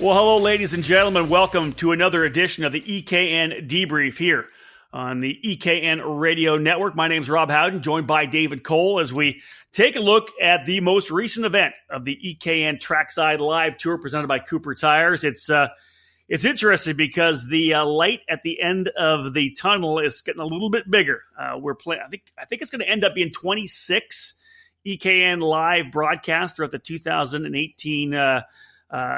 Well, hello, ladies and gentlemen. Welcome to another edition of the EKN Debrief here on the EKN Radio Network. My name is Rob Howden, joined by David Cole as we take a look at the most recent event of the EKN Trackside Live Tour presented by Cooper Tires. It's interesting because the light at the end of the tunnel is getting a little bit bigger. I think it's going to end up being 26 EKN live broadcasts throughout the 2018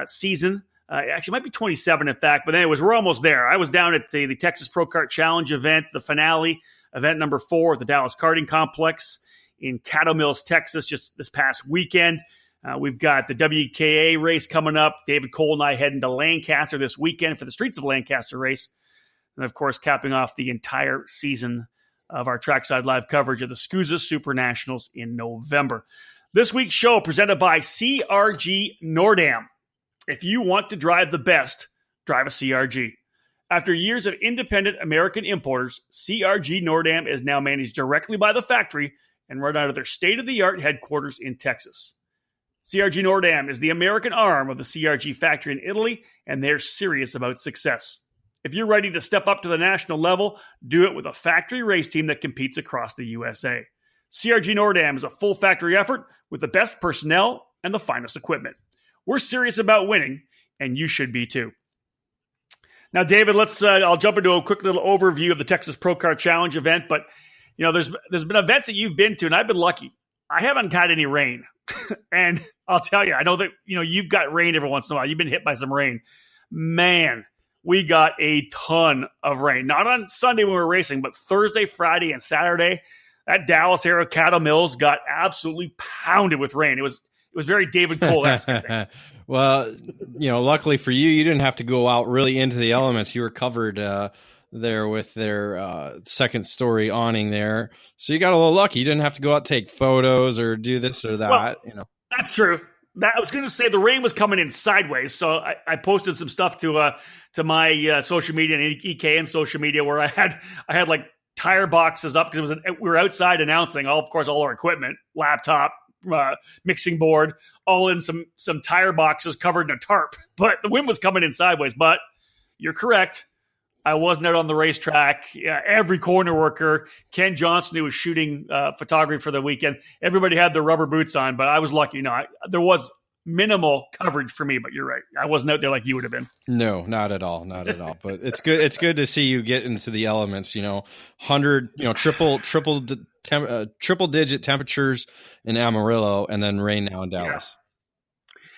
season. Actually, it might be 27, in fact. But anyways, we're almost there. I was down at the Texas Pro Kart Challenge event, the finale, event number 4 at the Dallas Karting Complex in Caddo Mills, Texas, just this past weekend. We've got the WKA race coming up. David Cole and I heading to Lancaster this weekend for the Streets of Lancaster race. And, of course, capping off the entire season of our Trackside Live coverage of the SCUSA Super Nationals in November. This week's show presented by CRG Nordam. If you want to drive the best, drive a CRG. After years of independent American importers, CRG Nordam is now managed directly by the factory and run out of their state-of-the-art headquarters in Texas. CRG Nordam is the American arm of the CRG factory in Italy, and they're serious about success. If you're ready to step up to the national level, do it with a factory race team that competes across the USA. CRG Nordam is a full factory effort with the best personnel and the finest equipment. We're serious about winning, and you should be too. Now, David, I'll jump into a quick little overview of the Texas Pro Kart Challenge event. But, you know, there's been events that you've been to, and I've been lucky. I haven't had any rain. And I'll tell you, I know that, you know, you've got rain every once in a while. You've been hit by some rain. Man, we got a ton of rain. Not on Sunday when we were racing, but Thursday, Friday, and Saturday. That Dallas area, Caddo Mills, got absolutely pounded with rain. It was very David Cole-esque. Well, you know, luckily for you, you didn't have to go out really into the elements. You were covered there with their second story awning there. So you got a little lucky. You didn't have to go out and take photos or do this or that. Well, you know, that's true. I was going to say the rain was coming in sideways. So I posted some stuff to my social media and EKN social media where I had like tire boxes up because we were outside announcing all our equipment, laptop, mixing board, all in some tire boxes covered in a tarp. But the wind was coming in sideways. But you're correct. I wasn't out on the racetrack. Every corner worker, Ken Johnson, who was shooting photography for the weekend, everybody had their rubber boots on. But I was lucky. There was minimal coverage for me. But you're right. I wasn't out there like you would have been. No, not at all. Not at all. But it's good. It's good to see you get into the elements. You know, triple digit temperatures in Amarillo, and then rain now in Dallas.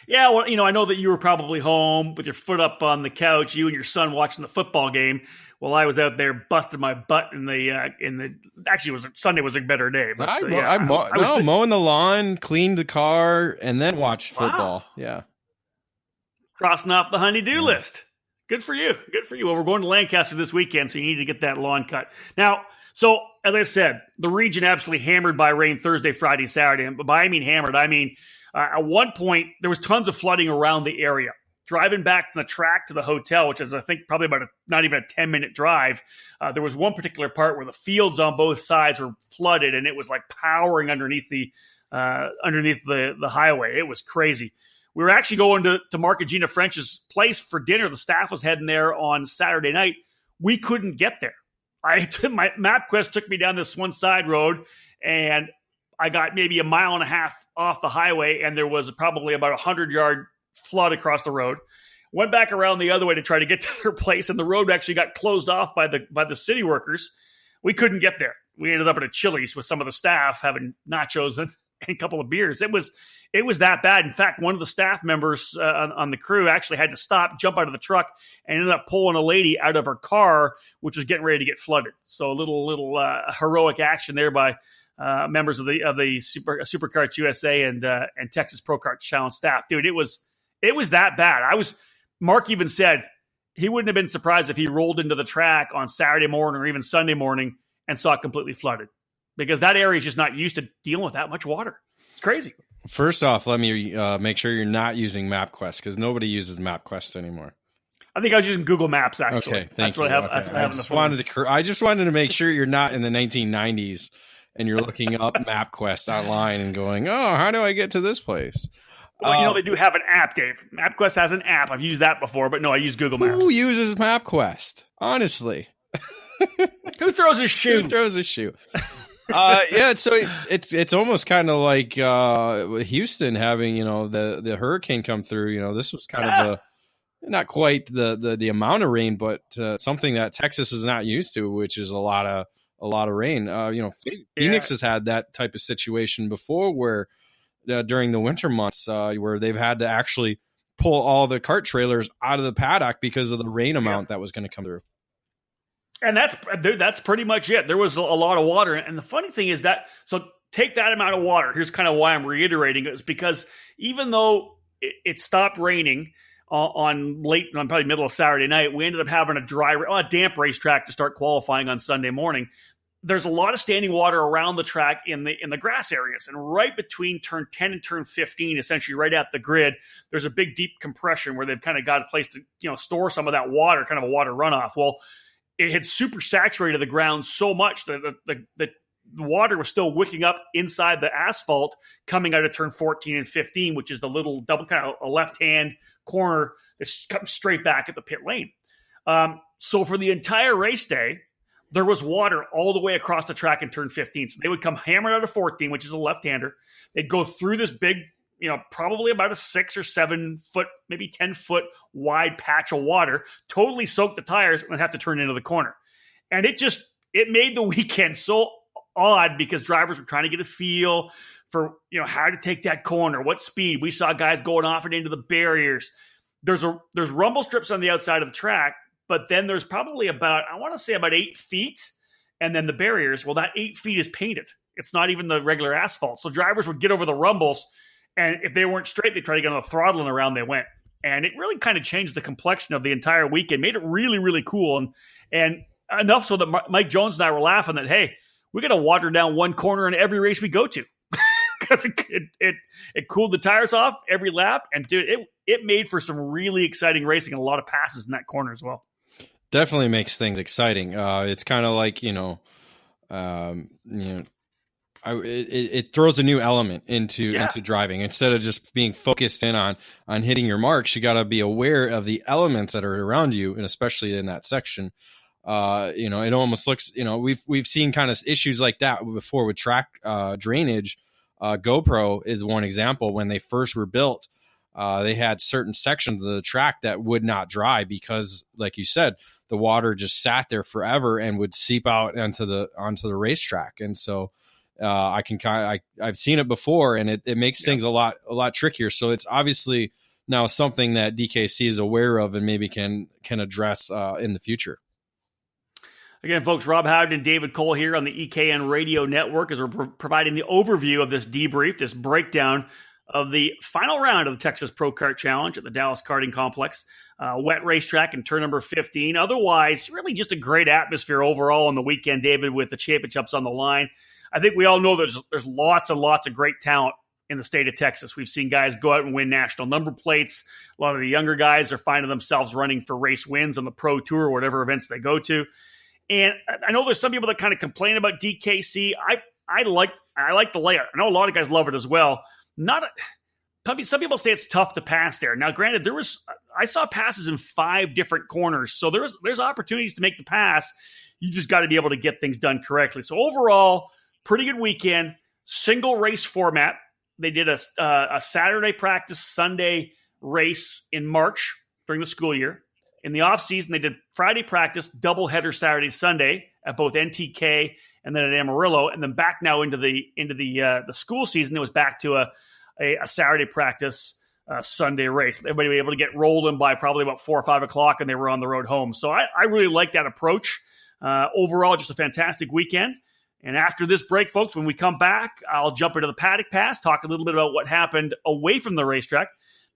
Yeah, well, you know, I know that you were probably home with your foot up on the couch, you and your son watching the football game, while I was out there busting my butt in the. Actually, Sunday was a better day. But I was mowing the lawn, cleaned the car, and then watched football. Wow. Yeah, crossing off the honey-do list. Good for you. Good for you. Well, we're going to Lancaster this weekend, so you need to get that lawn cut now. So, as I said, the region absolutely hammered by rain Thursday, Friday, Saturday. And by I mean hammered, I mean at one point there was tons of flooding around the area. Driving back from the track to the hotel, which is I think probably about not even a 10-minute drive, there was one particular part where the fields on both sides were flooded, and it was like powering underneath the highway. It was crazy. We were actually going to Mark and Gina French's place for dinner. The staff was heading there on Saturday night. We couldn't get there. My MapQuest took me down this one side road, and I got maybe a mile and a half off the highway, and there was probably about 100-yard flood across the road. Went back around the other way to try to get to their place, and the road actually got closed off by the city workers. We couldn't get there. We ended up at a Chili's with some of the staff having nachos and a couple of beers. It was that bad. In fact, one of the staff members on the crew actually had to stop, jump out of the truck, and ended up pulling a lady out of her car, which was getting ready to get flooded. So a little heroic action there by members of the Super Karts USA and Texas Pro Kart Challenge staff. Dude, it was that bad. Mark even said he wouldn't have been surprised if he rolled into the track on Saturday morning or even Sunday morning and saw it completely flooded, because that area is just not used to dealing with that much water. It's crazy. First off, let me make sure you're not using MapQuest, because nobody uses MapQuest anymore. I think I was using Google Maps, actually. Okay, that's what I have. Okay. That's what I have on the phone. I just wanted to make sure you're not in the 1990s and you're looking up MapQuest online and going, oh, how do I get to this place? Well, they do have an app, Dave. MapQuest has an app. I've used that before, but no, I use Google Maps. Who uses MapQuest? Honestly. Who throws a shoe? Who throws a shoe? Yeah, so it's almost kind of like Houston having, the hurricane come through. This was kind of not quite the amount of rain, but something that Texas is not used to, which is a lot of rain. Phoenix has had that type of situation before, where during the winter months, where they've had to actually pull all the cart trailers out of the paddock because of the rain amount that was going to come through. And that's pretty much it. There was a lot of water. And the funny thing is so take that amount of water. Here's kind of why I'm reiterating it, is because even though it stopped raining on probably middle of Saturday night, we ended up having a damp racetrack to start qualifying on Sunday morning. There's a lot of standing water around the track in the grass areas, and right between turn 10 and turn 15, essentially right at the grid, there's a big deep compression where they've kind of got a place to store some of that water, kind of a water runoff. Well, it had super saturated the ground so much that the water was still wicking up inside the asphalt coming out of turn 14 and 15, which is the little double kind of a left-hand corner that's comes straight back at the pit lane. So for the entire race day, there was water all the way across the track in turn 15. So they would come hammered out of 14, which is a left-hander. They'd go through this big, probably about a 6 or 7 foot, maybe 10 foot wide patch of water, totally soak the tires, and have to turn into the corner. And it made the weekend so odd, because drivers were trying to get a feel for, how to take that corner, what speed. We saw guys going off and into the barriers. There's rumble strips on the outside of the track, but then there's probably about 8 feet. And then the barriers, well, that 8 feet is painted. It's not even the regular asphalt. So drivers would get over the rumbles, and if they weren't straight, they'd try to get on the throttle, and around they went. And it really kind of changed the complexion of the entire weekend, made it really, really cool. And enough so that Mike Jones and I were laughing that, hey, we got to water down one corner in every race we go to, because it cooled the tires off every lap. And dude, it made for some really exciting racing and a lot of passes in that corner as well. Definitely makes things exciting. It's kind of like, it throws a new element into driving. Instead of just being focused in on hitting your marks, you got to be aware of the elements that are around you, and especially in that section. It almost looks, we've seen kind of issues like that before with track drainage. GoPro is one example. When they first were built, they had certain sections of the track that would not dry because, like you said, the water just sat there forever and would seep out onto the racetrack. And so I've seen it before, and it makes things a lot trickier. So it's obviously now something that DKC is aware of and maybe can address in the future. Again, folks, Rob Howden and David Cole here on the EKN Radio Network, as we're providing the overview of this debrief, this breakdown of the final round of the Texas Pro Kart Challenge at the Dallas Karting Complex. Wet racetrack in turn number 15. Otherwise, really just a great atmosphere overall on the weekend, David, with the championships on the line. I think we all know there's lots and lots of great talent in the state of Texas. We've seen guys go out and win national number plates. A lot of the younger guys are finding themselves running for race wins on the Pro Tour or whatever events they go to. And I know there's some people that kind of complain about DKC. I like the layout. I know a lot of guys love it as well. Some people say it's tough to pass there. Now, granted, I saw passes in 5 different corners, so there's opportunities to make the pass. You just got to be able to get things done correctly. So overall, pretty good weekend. Single race format. They did a Saturday practice, Sunday race in March during the school year. In the off season, they did Friday practice, doubleheader Saturday, Sunday at both NTK and then at Amarillo, and then back now into the school season. It was back to a Saturday practice, Sunday race. Everybody was able to get rolling by probably about 4 or 5 o'clock, and they were on the road home. So I really like that approach. Overall, just a fantastic weekend. And after this break, folks, when we come back, I'll jump into the paddock pass, talk a little bit about what happened away from the racetrack.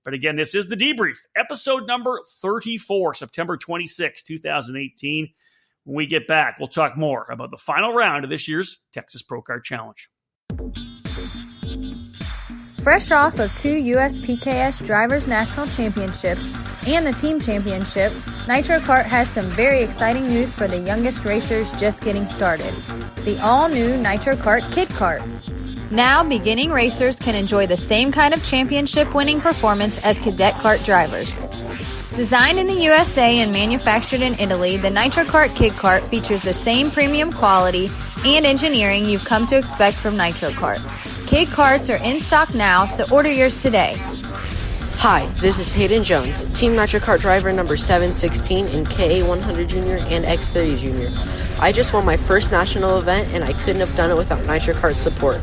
But again, this is the debrief, episode number 34, September 26, 2018. When we get back, we'll talk more about the final round of this year's Texas Pro Kart Challenge. Fresh off of 2 USPKS Drivers National Championships and the Team Championship, Nitro Kart has some very exciting news for the youngest racers just getting started. The all-new Nitro Kart Kid Kart. Now, beginning racers can enjoy the same kind of championship-winning performance as cadet kart drivers. Designed in the USA and manufactured in Italy, the Nitro Kart Kid Kart features the same premium quality and engineering you've come to expect from Nitro Kart. Kid Karts are in stock now, so order yours today. Hi, this is Hayden Jones, Team Nitro Kart driver number 716 in KA100 Junior and X30 Junior. I just won my first national event and I couldn't have done it without Nitro Kart support.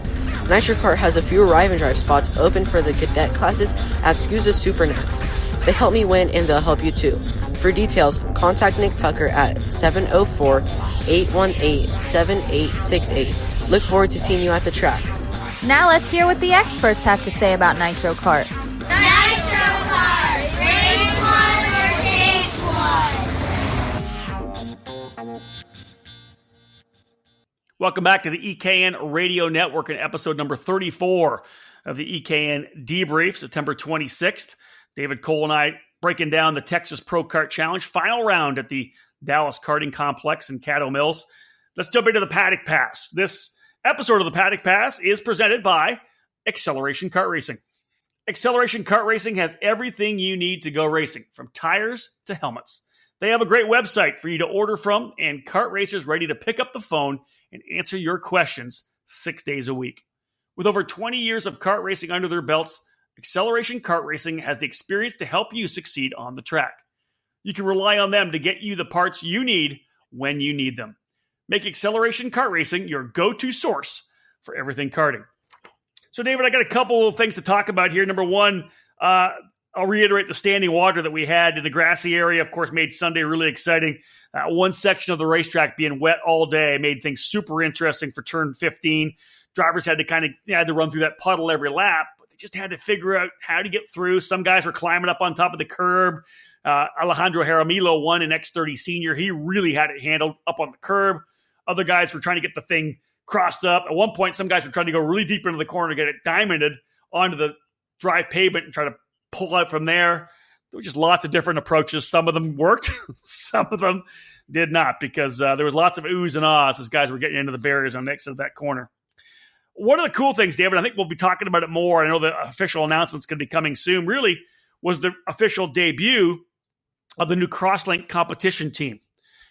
Nitro Kart has a few arrive and drive spots open for the cadet classes at SCUSA Supernats. They helped me win and they'll help you too. For details, contact Nick Tucker at 704-818-7868. Look forward to seeing you at the track. Now let's hear what the experts have to say about Nitro Kart. Nitro Kart! Race one or chase one! Welcome back to the EKN Radio Network and episode number 34 of the EKN Debrief, September 26th. David Cole and I breaking down the Texas Pro Kart Challenge final round at the Dallas Karting Complex in Caddo Mills. Let's jump into the Paddock Pass. This episode of the Paddock Pass is presented by Acceleration Kart Racing. Acceleration Kart Racing has everything you need to go racing, from tires to helmets. They have a great website for you to order from, and kart racers ready to pick up the phone and answer your questions 6 days a week. With over 20 years of kart racing under their belts, Acceleration Kart Racing has the experience to help you succeed on the track. You can rely on them to get you the parts you need when you need them. Make Acceleration Kart Racing your go-to source for everything karting. So, David, I got a couple of things to talk about here. Number one, I'll reiterate the standing water that we had in the grassy area. Of course, made Sunday really exciting. One section of the racetrack being wet all day made things super interesting for turn 15. Drivers had to run through that puddle every lap. Just had to figure out how to get through. Some guys were climbing up on top of the curb. Alejandro Jaramillo won in X30 Senior. He really had it handled up on the curb. Other guys were trying to get the thing crossed up. At one point, some guys were trying to go really deep into the corner to get it diamonded onto the dry pavement and try to pull out from there. There were just lots of different approaches. Some of them worked. Some of them did not, because there was lots of oohs and ahs as guys were getting into the barriers on the next of that corner. One of the cool things, David, I think we'll be talking about it more. I know the official announcement's going to be coming soon, really was the official debut of the new Crosslink competition team.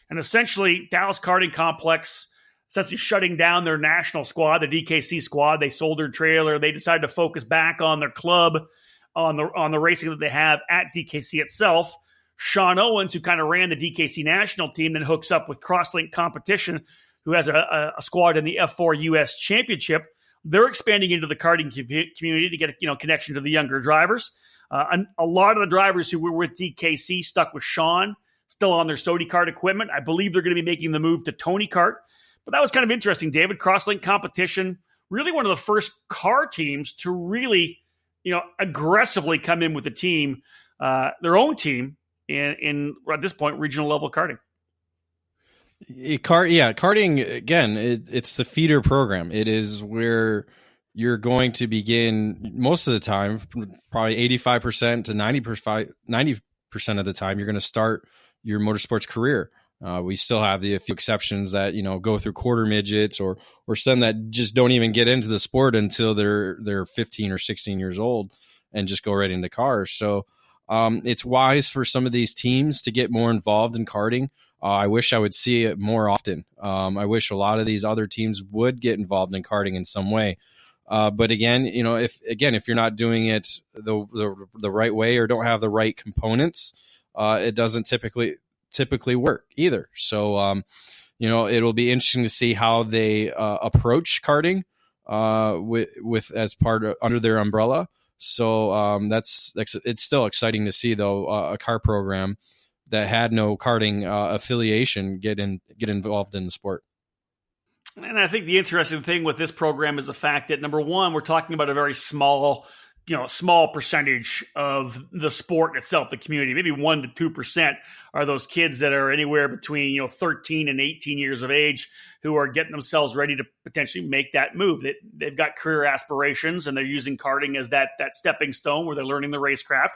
And essentially, Dallas Karting Complex, essentially shutting down their national squad, the DKC squad. They sold their trailer. They decided to focus back on their club, on the racing that they have at DKC itself. Sean Owens, who kind of ran the DKC national team, then hooks up with Crosslink Competition, who has a squad in the F4 US Championship. They're expanding into the karting community to get connection to the younger drivers. A lot of the drivers who were with DKC stuck with Sean, still on their Sodi Kart equipment. I believe they're going to be making the move to Tony Kart. But that was kind of interesting, David. Crosslink Competition, really one of the first car teams to really, aggressively come in with a team, their own team in at this point, regional level karting. Karting, again, it's the feeder program. It is where you're going to begin most of the time, probably 85% to 90% of the time, you're going to start your motorsports career. We still have a few exceptions that, go through quarter midgets or some that just don't even get into the sport until they're 15 or 16 years old and just go right into cars. So it's wise for some of these teams to get more involved in karting. I wish I would see it more often. I wish a lot of these other teams would get involved in karting in some way. But again, if you're not doing it the right way or don't have the right components, it doesn't typically work either. So, it'll be interesting to see how they approach karting with as part of under their umbrella. So it's still exciting to see, though, a car program that had no karting affiliation get involved in the sport. And I think the interesting thing with this program is the fact that, number one, we're talking about a very small percentage of the sport itself, the community. Maybe 1% to 2% are those kids that are anywhere between 13 and 18 years of age who are getting themselves ready to potentially make that move. They've got career aspirations, and they're using karting as that stepping stone where they're learning the racecraft.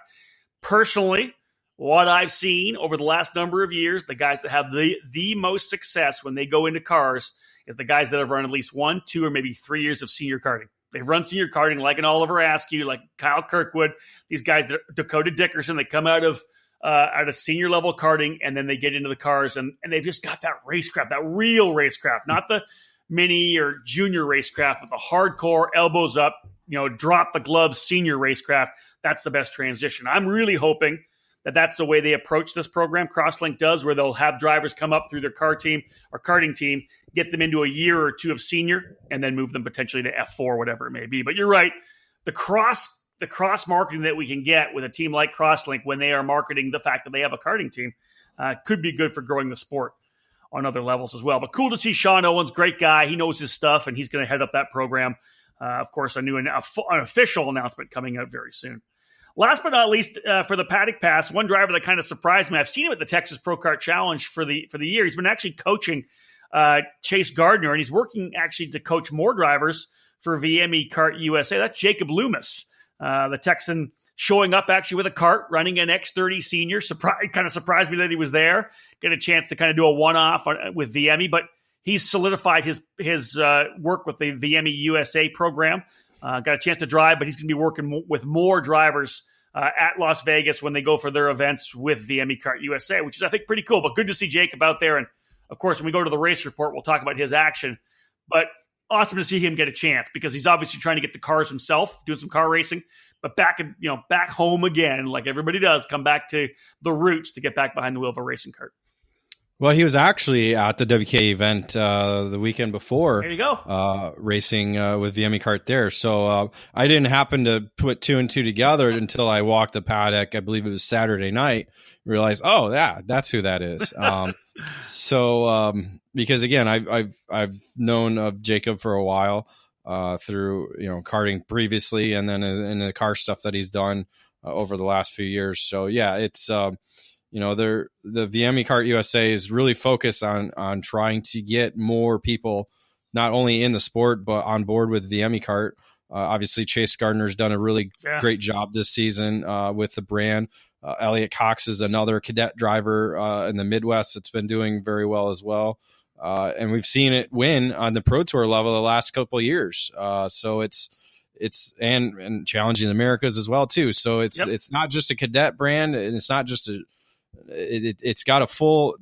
Personally, what I've seen over the last number of years, the guys that have the most success when they go into cars is the guys that have run at least 1, 2, or maybe 3 years of senior karting. They've run senior karting like an Oliver Askew, like Kyle Kirkwood. These guys, Dakota Dickerson, they come out of senior level karting, and then they get into the cars, and they've just got that racecraft, that real racecraft, not the mini or junior racecraft, but the hardcore elbows up, drop the gloves senior racecraft. That's the best transition. I'm really hoping that that's the way they approach this program. Crosslink does, where they'll have drivers come up through their car team or karting team, get them into a year or two of senior, and then move them potentially to F4, whatever it may be. But you're right. The cross marketing that we can get with a team like Crosslink when they are marketing the fact that they have a karting team could be good for growing the sport on other levels as well. But cool to see Sean Owens, great guy. He knows his stuff, and he's going to head up that program. Of course, an official announcement coming out very soon. Last but not least, for the Paddock Pass, one driver that kind of surprised me. I've seen him at the Texas Pro Kart Challenge for the year. He's been actually coaching Chase Gardner, and he's working actually to coach more drivers for VME Kart USA. That's Jacob Loomis, the Texan, showing up actually with a kart, running an X30 Senior. Kind of surprised me that he was there. Get a chance to kind of do a one-off with VME, but he's solidified his work with the VME USA program. Got a chance to drive, but he's going to be working with more drivers at Las Vegas when they go for their events with VME Kart USA, which is, I think, pretty cool. But good to see Jacob out there. And, of course, when we go to the race report, we'll talk about his action. But awesome to see him get a chance because he's obviously trying to get the cars himself, doing some car racing. But back home again, like everybody does, come back to the roots to get back behind the wheel of a racing kart. Well, he was actually at the WK event the weekend before. There you go. Racing with VME Kart there. So I didn't happen to put two and two together until I walked the paddock. I believe it was Saturday night. Realized, oh, yeah, that's who that is. Because again, I've known of Jacob for a while through karting previously, and then in the car stuff that he's done over the last few years. So yeah, it's. The VME Kart USA is really focused on trying to get more people not only in the sport, but on board with VME Kart. Obviously, Chase Gardner's done a really great job this season with the brand. Elliot Cox is another cadet driver in the Midwest that's been doing very well as well. And we've seen it win on the Pro Tour level the last couple of years. So it's and challenging the Americas as well, too. So it's not just a cadet brand, and it's not just it's got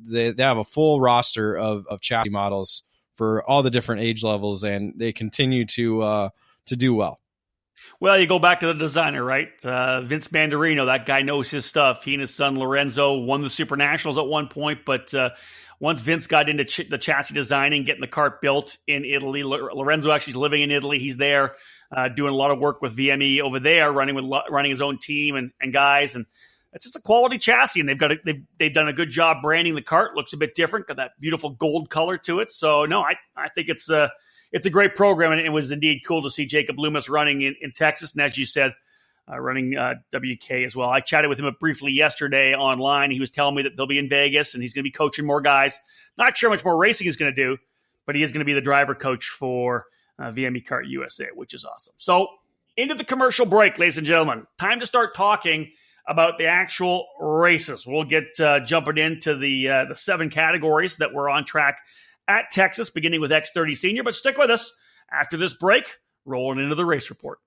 they have a full roster of chassis models for all the different age levels, and they continue to do well. Well, you go back to the designer, right? Vince Mandarino, that guy knows his stuff. He and his son Lorenzo won the Super Nationals at one point, but once Vince got into the chassis designing, getting the kart built in Italy, Lorenzo actually is living in Italy. He's there doing a lot of work with VME over there, running his own team and guys, and it's just a quality chassis, and they've done a good job branding the kart. Looks a bit different, got that beautiful gold color to it. So no, I think it's a great program, and it was indeed cool to see Jacob Loomis running in Texas, and as you said, running WK as well. I chatted with him briefly yesterday online. He was telling me that they'll be in Vegas, and he's going to be coaching more guys. Not sure how much more racing he's going to do, but he is going to be the driver coach for VME Kart USA, which is awesome. So into the commercial break, ladies and gentlemen. Time to start talking about the actual races. We'll get jumping into the 7 categories that were on track at Texas, beginning with X30 Senior. But stick with us after this break, rolling into the race report.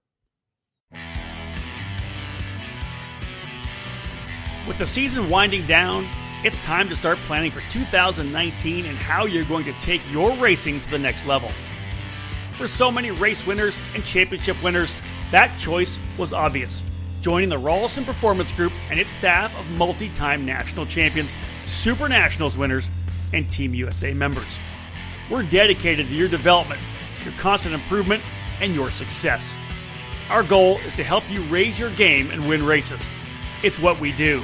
With the season winding down, it's time to start planning for 2019 and how you're going to take your racing to the next level. For so many race winners and championship winners, that choice was obvious. Joining the Rawlson Performance Group and its staff of multi-time national champions, Super Nationals winners, and Team USA members. We're dedicated to your development, your constant improvement, and your success. Our goal is to help you raise your game and win races. It's what we do.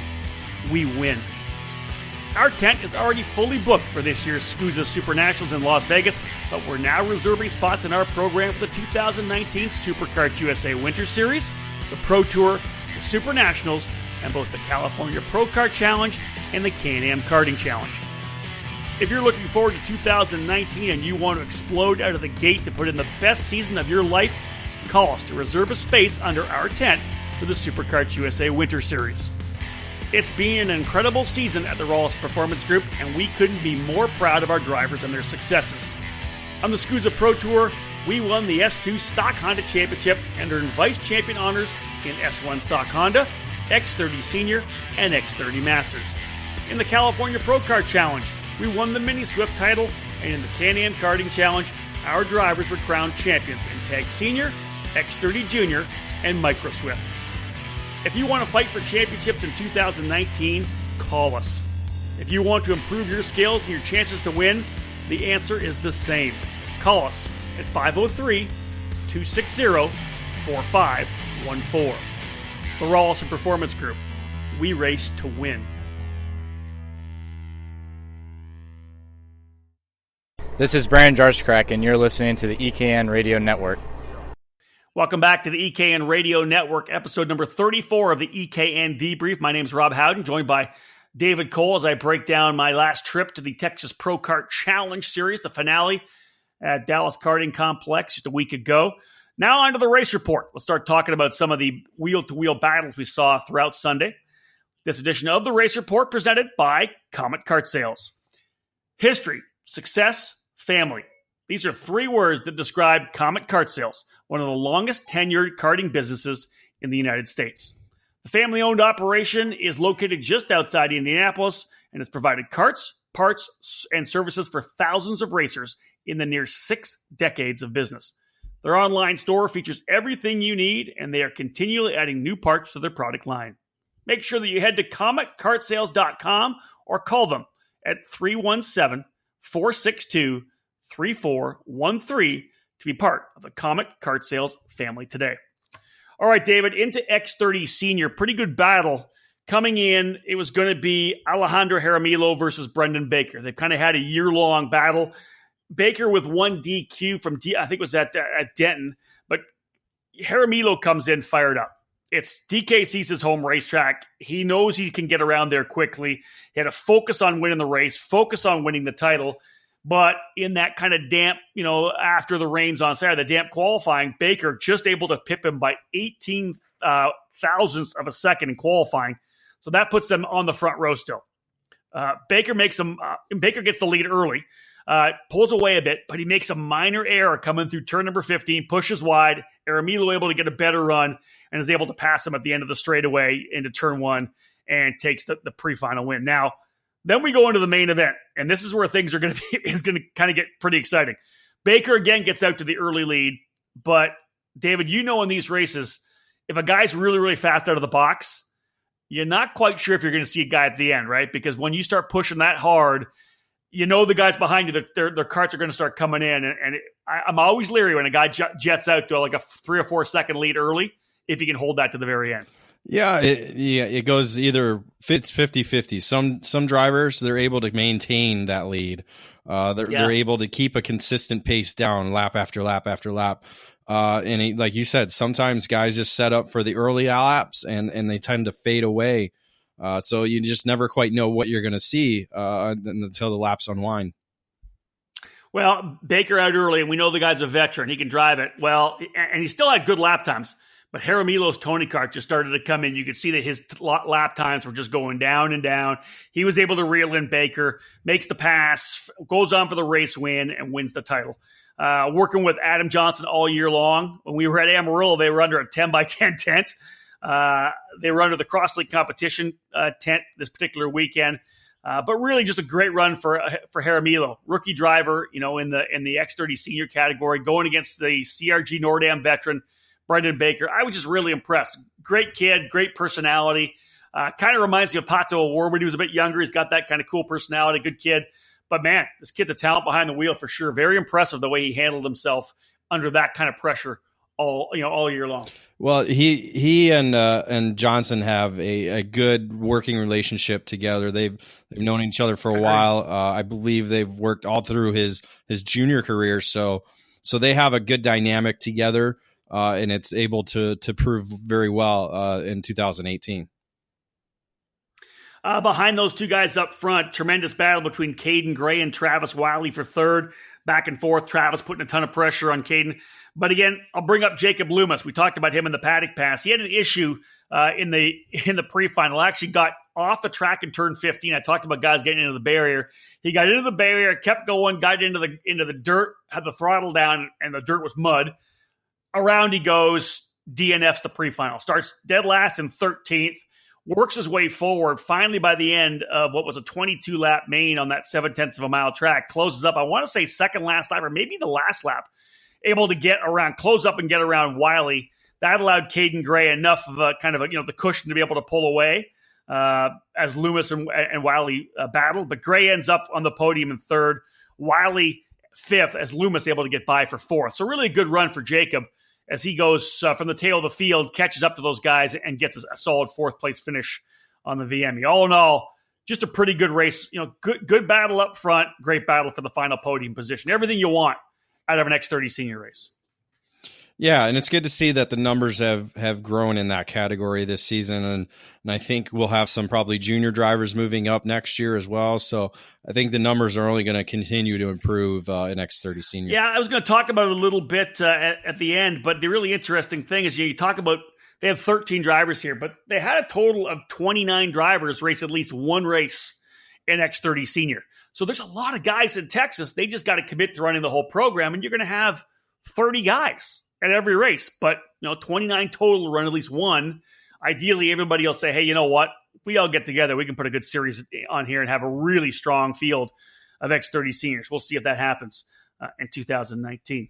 We win. Our tent is already fully booked for this year's SCUSA Super Nationals in Las Vegas, but we're now reserving spots in our program for the 2019 SuperKart USA Winter Series, the Pro Tour, the Super Nationals, and both the California Pro Kart Challenge and the Can-Am Karting Challenge. If you're looking forward to 2019 and you want to explode out of the gate to put in the best season of your life, call us to reserve a space under our tent for the SuperKart USA Winter Series. It's been an incredible season at the Rawlson Performance Group, and we couldn't be more proud of our drivers and their successes. On the SCUSA Pro Tour, we won the S2 Stock Honda Championship and earned vice champion honors in S1 Stock Honda, X30 Senior, and X30 Masters. In the California Pro Kart Challenge, we won the Mini Swift title, and in the Can-Am Karting Challenge, our drivers were crowned champions in Tag Senior, X30 Junior, and Micro Swift. If you want to fight for championships in 2019, call us. If you want to improve your skills and your chances to win, the answer is the same. Call us at 503-260-4514. The Rawlson Performance Group. We race to win. This is Brian Jarskrak, and you're listening to the EKN Radio Network. Welcome back to the EKN Radio Network, episode number 34 of the EKN Debrief. My name is Rob Howden, joined by David Cole as I break down my last trip to the Texas Pro Kart Challenge Series, the finale at Dallas Karting Complex just a week ago. Now on to the race report. Let's start talking about some of the wheel-to-wheel battles we saw throughout Sunday. This edition of the race report presented by Comet Kart Sales. History, success, family. These are three words that describe Comet Kart Sales, one of the longest tenured karting businesses in the United States. The family-owned operation is located just outside Indianapolis and has provided karts, parts, and services for thousands of racers in the near 6 decades of business. Their online store features everything you need, and they are continually adding new parts to their product line. Make sure that you head to CometKartSales.com or call them at 317-462-3413 to be part of the Comet Kart Sales family today. All right, David, into X30 Senior. Pretty good battle. Coming in, it was going to be Alejandro Jaramillo versus Brendan Baker. They've kind of had a year-long battle. Baker with one DQ from, I think it was at Denton, but Jaramillo comes in fired up. It's DKC's his home racetrack. He knows he can get around there quickly. He had to focus on winning the race, focus on winning the title. But in that kind of damp, after the rains on Saturday, the damp qualifying, Baker just able to pip him by 18 thousandths of a second in qualifying. So that puts them on the front row still. Baker gets the lead early, pulls away a bit, but he makes a minor error coming through turn number 15, pushes wide. Jaramillo able to get a better run and is able to pass him at the end of the straightaway into turn 1 and takes the pre-final win. Now, then we go into the main event, and this is where things are going to kind of get pretty exciting. Baker again gets out to the early lead, but David, in these races, if a guy's really, really fast out of the box, you're not quite sure if you're going to see a guy at the end, right? Because when you start pushing that hard, the guys behind you, their carts are going to start coming in, and I'm always leery when a guy jets out to like a 3 or 4 second lead early if he can hold that to the very end. Yeah, it goes either fits 50-50. Some drivers, they're able to maintain that lead. They're able to keep a consistent pace down lap after lap after lap. Like you said, sometimes guys just set up for the early laps and they tend to fade away. So you just never quite know what you're going to see until the laps unwind. Well, Baker out early, and we know the guy's a veteran. He can drive it well, and he still had good lap times. But Jaramillo's Tony Kart just started to come in. You could see that his lap times were just going down and down. He was able to reel in Baker, makes the pass, goes on for the race win, and wins the title. Working with Adam Johnson all year long. When we were at Amarillo, they were under a 10x10 tent. They were under the Crosslink competition tent this particular weekend. But really just a great run for Jaramillo. Rookie driver, in the X30 Senior category, going against the CRG Nordam veteran, Brendan Baker. I was just really impressed. Great kid, great personality. Kind of reminds me of Pato O'Ward when he was a bit younger. He's got that kind of cool personality, good kid. But man, this kid's a talent behind the wheel for sure. Very impressive the way he handled himself under that kind of pressure all year long. Well, he and Johnson have a good working relationship together. They've known each other for a while. I believe they've worked all through his junior career. So they have a good dynamic together. And it's able to prove very well in 2018. Behind those two guys up front, tremendous battle between Caden Gray and Travis Wiley for third. Back and forth, Travis putting a ton of pressure on Caden. But again, I'll bring up Jacob Loomis. We talked about him in the paddock pass. He had an issue in the pre-final. Actually got off the track in turn 15. I talked about guys getting into the barrier. He got into the barrier, kept going, got into the dirt, had the throttle down, and the dirt was mud. Around he goes, DNFs the pre-final. Starts dead last in 13th, works his way forward. Finally, by the end of what was a 22-lap main on that 7/10 of a mile track, closes up, I want to say second last lap or maybe the last lap, able to get around, close up and get around Wiley. That allowed Caden Gray enough of a kind of the cushion to be able to pull away as Loomis and Wiley battled. But Gray ends up on the podium in third, Wiley fifth, as Loomis able to get by for fourth. So really a good run for Jacob as he goes from the tail of the field, catches up to those guys, and gets a solid fourth place finish on the VME. All in all, just a pretty good race. Good battle up front, great battle for the final podium position. Everything you want out of an X30 senior race. Yeah, and it's good to see that the numbers have grown in that category this season, and I think we'll have some probably junior drivers moving up next year as well. So I think the numbers are only going to continue to improve in X30 senior. Yeah, I was going to talk about it a little bit at the end, but the really interesting thing is you talk about they have 13 drivers here, but they had a total of 29 drivers race at least one race in X30 senior. So there's a lot of guys in Texas. They just got to commit to running the whole program, and you're going to have 30 guys at every race, but 29 total to run at least one. Ideally, everybody will say, hey, you know what? If we all get together, we can put a good series on here and have a really strong field of X30 seniors. We'll see if that happens in 2019.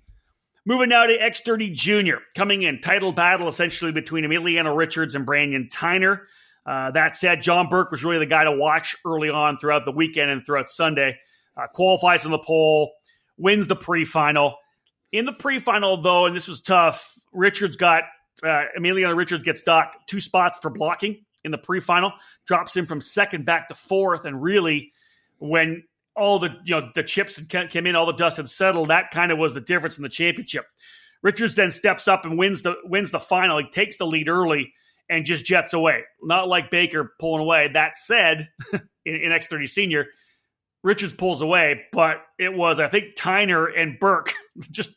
Moving now to X30 junior. Coming in, title battle essentially between Emiliano Richards and Brandon Tyner. That said, John Burke was really the guy to watch early on throughout the weekend and throughout Sunday. Qualifies on the pole, wins the pre-final. In the pre-final, though, and this was tough, Emiliano Richards gets docked 2 spots for blocking in the pre-final, drops him from second back to fourth, and really, when all the chips had came in, all the dust had settled, that kind of was the difference in the championship. Richards then steps up and wins the final. He takes the lead early and just jets away. Not like Baker pulling away. That said, in X30 senior, Richards pulls away, but it was, I think, Tyner and Burke, just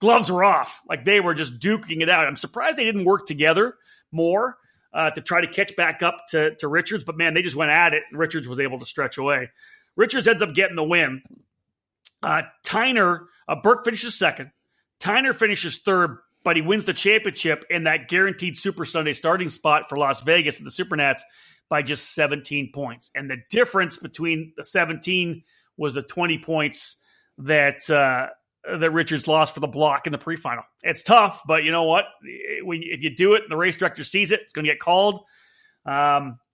gloves were off. Like they were just duking it out. I'm surprised they didn't work together more to try to catch back up to Richards, but man, they just went at it, and Richards was able to stretch away. Richards ends up getting the win. Burke finishes second. Tyner finishes third, but he wins the championship in that guaranteed Super Sunday starting spot for Las Vegas and the Supernats by just 17 points. And the difference between the 17 was the 20 points that Richards lost for the block in the pre-final. It's tough, but you know what? If you do it and the race director sees it, it's going to get called.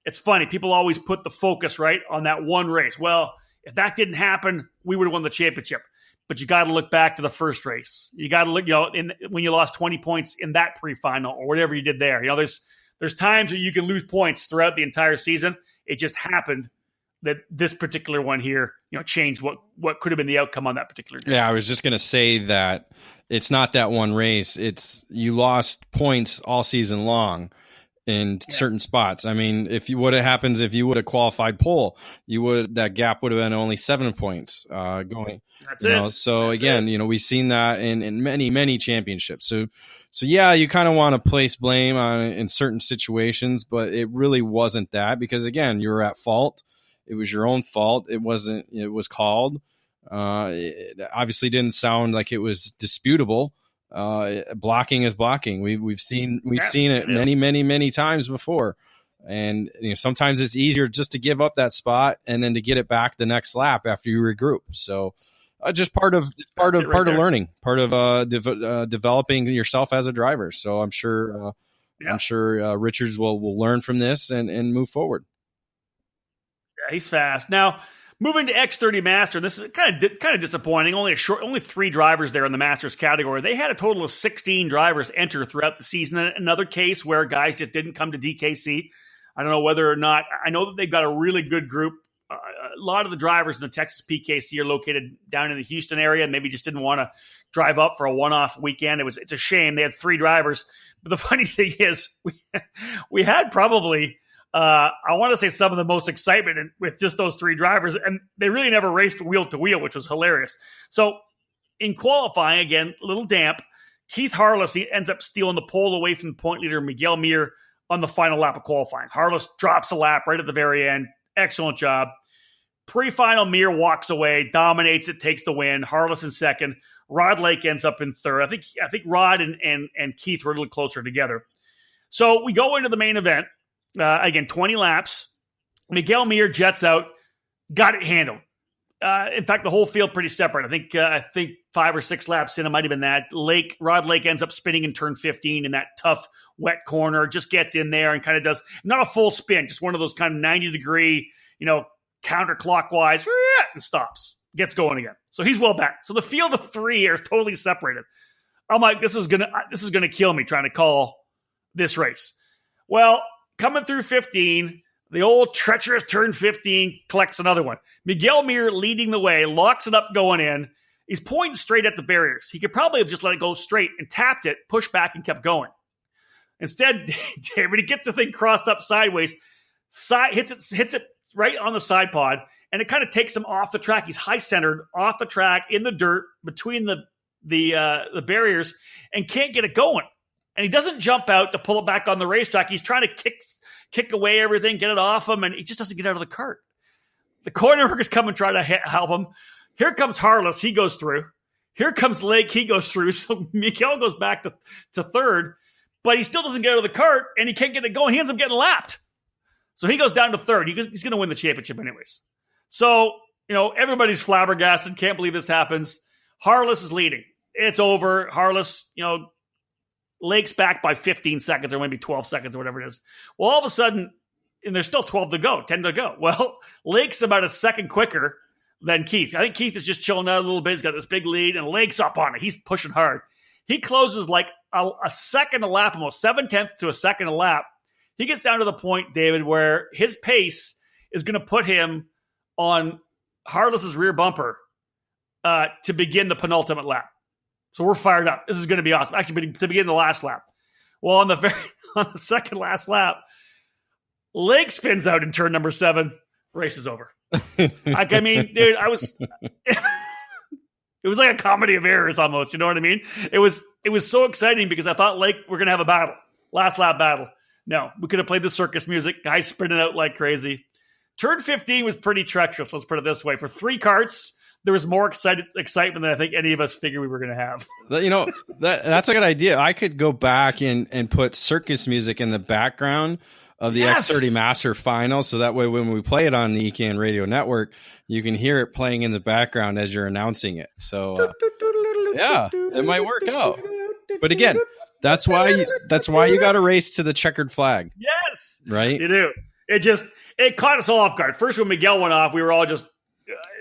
It's funny. People always put the focus, right, on that one race. Well, if that didn't happen, we would have won the championship. But you got to look back to the first race. You got to look, when you lost 20 points in that pre-final or whatever you did there. There's times where you can lose points throughout the entire season. It just happened that this particular one here, changed what could have been the outcome on that particular day. Yeah, I was just going to say that it's not that one race. It's you lost points all season long in certain spots. I mean, if you would have qualified pole, that gap would have been only 7 points going. That's it. So again, we've seen that in many, many championships. So yeah, you kind of want to place blame on in certain situations, but it really wasn't that because again, you were at fault. It was your own fault. It was called. It obviously didn't sound like it was disputable. Blocking is blocking. We've seen it many times before. And sometimes it's easier just to give up that spot and then to get it back the next lap after you regroup. So just part of learning, part of developing yourself as a driver. So I'm sure Richards will learn from this and move forward. Yeah, he's fast. Now, moving to X30 Master, this is kind of disappointing. Only 3 drivers there in the Masters category. They had a total of 16 drivers enter throughout the season. Another case where guys just didn't come to DKC. I don't know whether or not. I know that they've got a really good group. A lot of the drivers in the Texas PKC are located down in the Houston area and maybe just didn't want to drive up for a one-off weekend. It's a shame. They had 3 drivers. But the funny thing is we had probably I want to say some of the most excitement with just those 3 drivers, and they really never raced wheel to wheel, which was hilarious. So in qualifying, again, a little damp, Keith Harless, he ends up stealing the pole away from point leader Miguel Mir on the final lap of qualifying. Harless drops a lap right at the very end. Excellent job. Pre-final, Mir walks away, dominates it, takes the win. Harless in second. Rod Lake ends up in third. I think Rod and Keith were a little closer together. So we go into the main event. Again, 20 laps. Miguel Mir jets out, got it handled. In fact, the whole field pretty separate. I think 5 or 6 laps in, it might have been that. Rod Lake ends up spinning in turn 15 in that tough, wet corner, just gets in there and kind of does, not a full spin, just one of those kind of 90-degree, counterclockwise, and stops. Gets going again. So he's well back. So the field of 3 are totally separated. I'm like, this is gonna kill me trying to call this race. Well, coming through 15, the old treacherous turn 15 collects another one. Miguel Mir leading the way, locks it up going in. He's pointing straight at the barriers. He could probably have just let it go straight and tapped it, pushed back, and kept going. Instead, David, he gets the thing crossed up sideways, hits it right on the side pod, and it kind of takes him off the track. He's high-centered, off the track, in the dirt, between the barriers, and can't get it going. And he doesn't jump out to pull it back on the racetrack. He's trying to kick away everything, get it off him, and he just doesn't get out of the cart. The corner workers come and try to help him. Here comes Harless. He goes through. Here comes Lake. He goes through. So Miguel goes back to third, but he still doesn't get out of the cart, and he can't get it going. He ends up getting lapped. So he goes down to third. He's going to win the championship anyways. So, everybody's flabbergasted. Can't believe this happens. Harless is leading. It's over. Harless, Lake's back by 15 seconds or maybe 12 seconds or whatever it is. Well, all of a sudden, and there's still 10 to go. Well, Lake's about a second quicker than Keith. I think Keith is just chilling out a little bit. He's got this big lead, and Lake's up on it. He's pushing hard. He closes like a second a lap, almost 0.7 to a second a lap. He gets down to the point, David, where his pace is going to put him on Harless's rear bumper to begin the penultimate lap. So we're fired up. This is going to be awesome. Actually, to begin the last lap. Well, on the second last lap, Lake spins out in turn number 7. Race is over. Dude, it was like a comedy of errors almost. You know what I mean? It was so exciting because I thought Lake were going to have a battle, last lap battle. No, we could have played the circus music. Guys spinning out like crazy. Turn 15 was pretty treacherous. Let's put it this way: for 3 carts, there was more excitement than I think any of us figured we were going to have. That's a good idea. I could go back and put circus music in the background of the X30 Master Final, so that way when we play it on the EKN Radio Network, you can hear it playing in the background as you're announcing it. So, it might work out. But again, that's why you got to race to the checkered flag. Yes, right. You do. It caught us all off guard. First, when Miguel went off, we were all just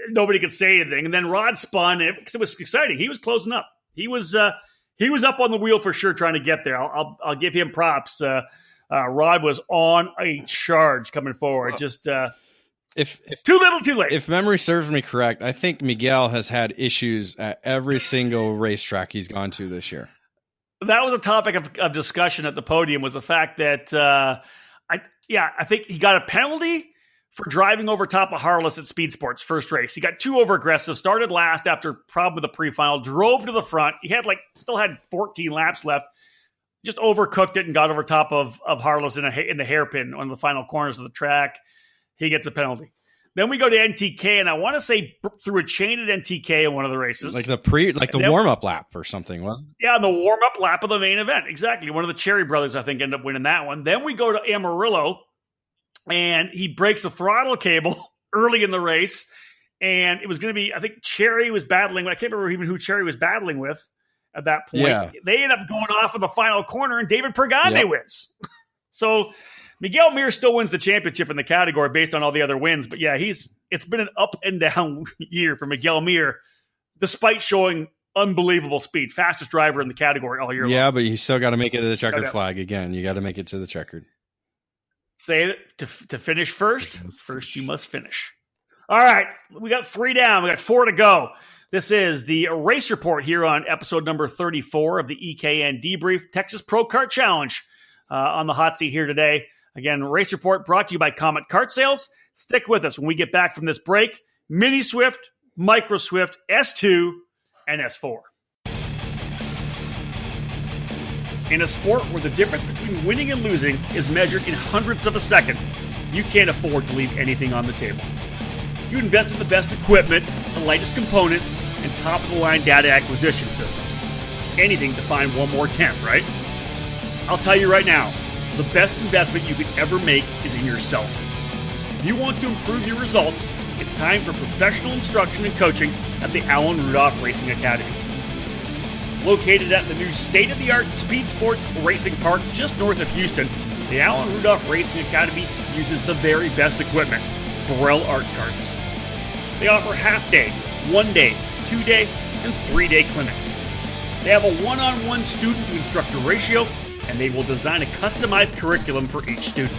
nobody could say anything, and then Rod spun because it was exciting. He was closing up. He was up on the wheel for sure, trying to get there. I'll give him props. Rod was on a charge coming forward. Wow. Just if too little, too late. If memory serves me correct, I think Miguel has had issues at every single racetrack he's gone to this year. That was a topic of discussion at the podium, was the fact that I think he got a penalty for driving over top of Harless at Speed Sports first race. He got too over aggressive, started last after problem with the pre-final, drove to the front. He had still had 14 laps left, just overcooked it and got over top of Harless in the hairpin on the final corners of the track. He gets a penalty. Then we go to NTK, and I want to say through a chain at NTK in one of the races. Like the warm-up lap or something, wasn't it? Yeah, the warm-up lap of the main event. Exactly. One of the Cherry brothers, I think, ended up winning that one. Then we go to Amarillo, and he breaks the throttle cable early in the race. And it was going to be, I think Cherry was battling. I can't remember even who Cherry was battling with at that point. Yeah. They end up going off in the final corner, and David Pergande wins. So Miguel Mir still wins the championship in the category based on all the other wins. But yeah, it's been an up and down year for Miguel Mir, despite showing unbelievable speed. Fastest driver in the category all year long. Yeah, but you still got to make it to the checkered flag again. You got to make it to the checkered. Say it to finish first. First, you must finish. All right, we got 3 down. We got 4 to go. This is the Race Report here on episode number 34 of the EKN Debrief Texas Pro Kart Challenge on the hot seat here today. Again, Race Report brought to you by Comet Kart Sales. Stick with us when we get back from this break. Mini Swift, Micro Swift, S2, and S4. In a sport where the difference between winning and losing is measured in hundredths of a second, you can't afford to leave anything on the table. You invest in the best equipment, the lightest components, and top-of-the-line data acquisition systems. Anything to find one more tenth, right? I'll tell you right now, the best investment you could ever make is in yourself. If you want to improve your results, it's time for professional instruction and coaching at the Alan Rudolph Racing Academy. Located at the new state-of-the-art Speed Sports Racing Park just north of Houston, the Alan Rudolph Racing Academy uses the very best equipment, Burrell Art Carts. They offer half-day, 1-day, 2-day, and 3-day clinics. They have a one-on-one student-to-instructor ratio, and they will design a customized curriculum for each student.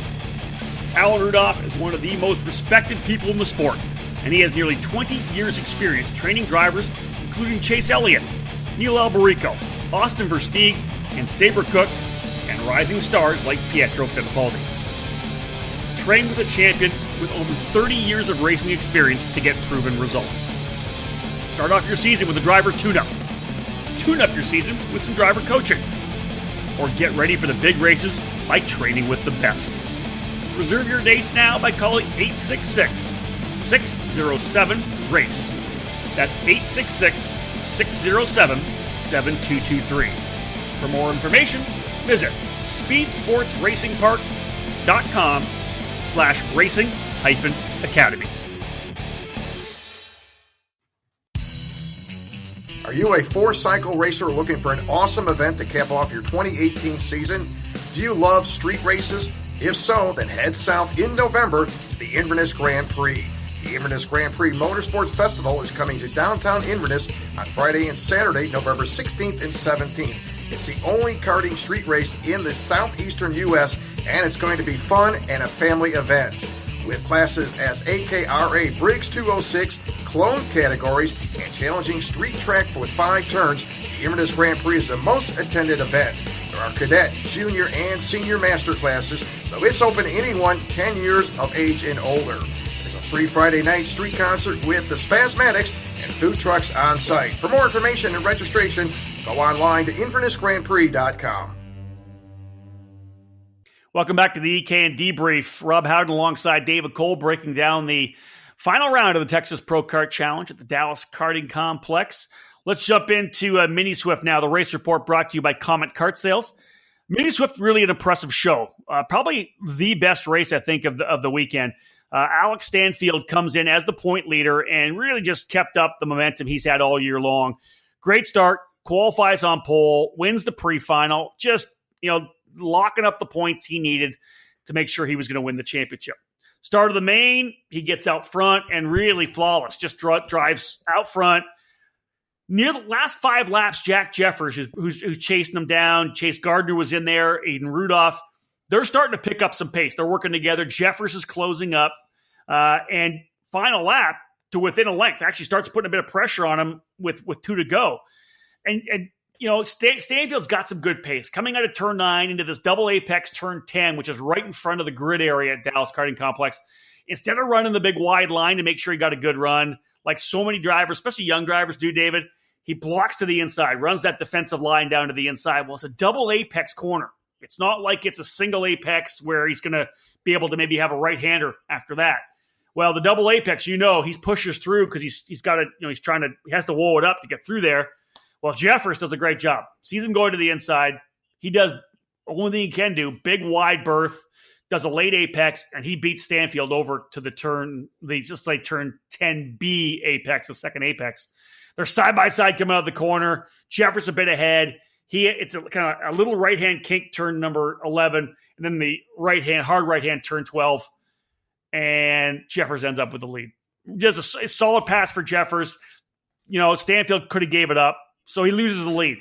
Alan Rudolph is one of the most respected people in the sport, and he has nearly 20 years' experience training drivers, including Chase Elliott, Neil Alberico, Austin Versteeg, and Sabre Cook, and rising stars like Pietro Fittipaldi. Train with a champion with over 30 years of racing experience to get proven results. Start off your season with a driver tune-up. Tune up your season with some driver coaching. Or get ready for the big races by training with the best. Reserve your dates now by calling 866-607-RACE. That's 866-607-7223. For more information, visit speedsportsracingpark.com/racing-academy. Are you a four-cycle racer looking for an awesome event to cap off your 2018 season? Do you love street races? If so, then head south in November to the Inverness Grand Prix. The Inverness Grand Prix Motorsports Festival is coming to downtown Inverness on Friday and Saturday, November 16th and 17th. It's the only karting street race in the southeastern U.S., and it's going to be fun and a family event. With classes as AKRA Briggs 206, clone categories, and challenging street track with 5 turns, the Inverness Grand Prix is the most attended event. There are cadet, junior, and senior master classes, so it's open to anyone 10 years of age and older. There's a free Friday night street concert with the Spasmatics and food trucks on site. For more information and registration, go online to InvernessGrandPrix.com. Welcome back to the EKN Debrief. Rob Howden alongside David Cole breaking down the final round of the Texas Pro Kart Challenge at the Dallas Karting Complex. Let's jump into Mini Swift now. The race report brought to you by Comet Kart Sales. Mini Swift, really an impressive show. Probably the best race, I think, of the weekend. Alex Stanfield comes in as the point leader and really just kept up the momentum he's had all year long. Great start, qualifies on pole, wins the pre-final, just, locking up the points he needed to make sure he was going to win the championship. Start of the main, he gets out front and really flawless, just drives out front. Near the last 5 laps, Jack Jeffers, who's chasing him down, Chase Gardner was in there, Aiden Rudolph, they're starting to pick up some pace. They're working together. Jeffers is closing up. And final lap to within a length, actually starts putting a bit of pressure on him with 2 to go. And Stanfield's got some good pace. Coming out of turn 9 into this double apex turn 10, which is right in front of the grid area at Dallas Karting Complex. Instead of running the big wide line to make sure he got a good run, like so many drivers, especially young drivers do, David, he blocks to the inside, runs that defensive line down to the inside. Well, it's a double apex corner. It's not like it's a single apex where he's going to be able to maybe have a right-hander after that. Well, the double apex, he pushes through because he's got to, he has to wall it up to get through there. Well, Jeffers does a great job. Sees him going to the inside. He does the only thing he can do, big wide berth, does a late apex, and he beats Stanfield over to the turn 10B apex, the second apex. They're side-by-side coming out of the corner. Jeffers a bit ahead. It's a kind of a little right-hand kink turn number 11, and then the hard right-hand turn 12, and Jeffers ends up with the lead. Just a solid pass for Jeffers. Stanfield could have gave it up. So he loses the lead.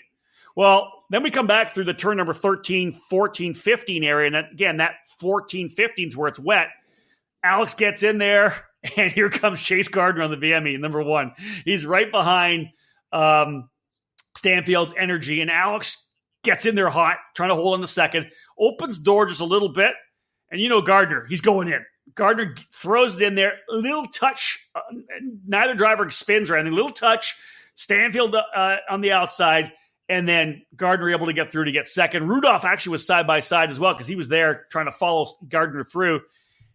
Well, then we come back through the turn number 13, 14, 15 area. And that 14, 15 is where it's wet. Alex gets in there, and here comes Chase Gardner on the VME, number 1. He's right behind Stanfield's energy, and Alex gets in there hot, trying to hold on the second, opens the door just a little bit, and Gardner, he's going in. Gardner throws it in there, a little touch. Neither driver spins or anything, little touch. Stanfield on the outside, and then Gardner able to get through to get second. Rudolph actually was side by side as well because he was there trying to follow Gardner through.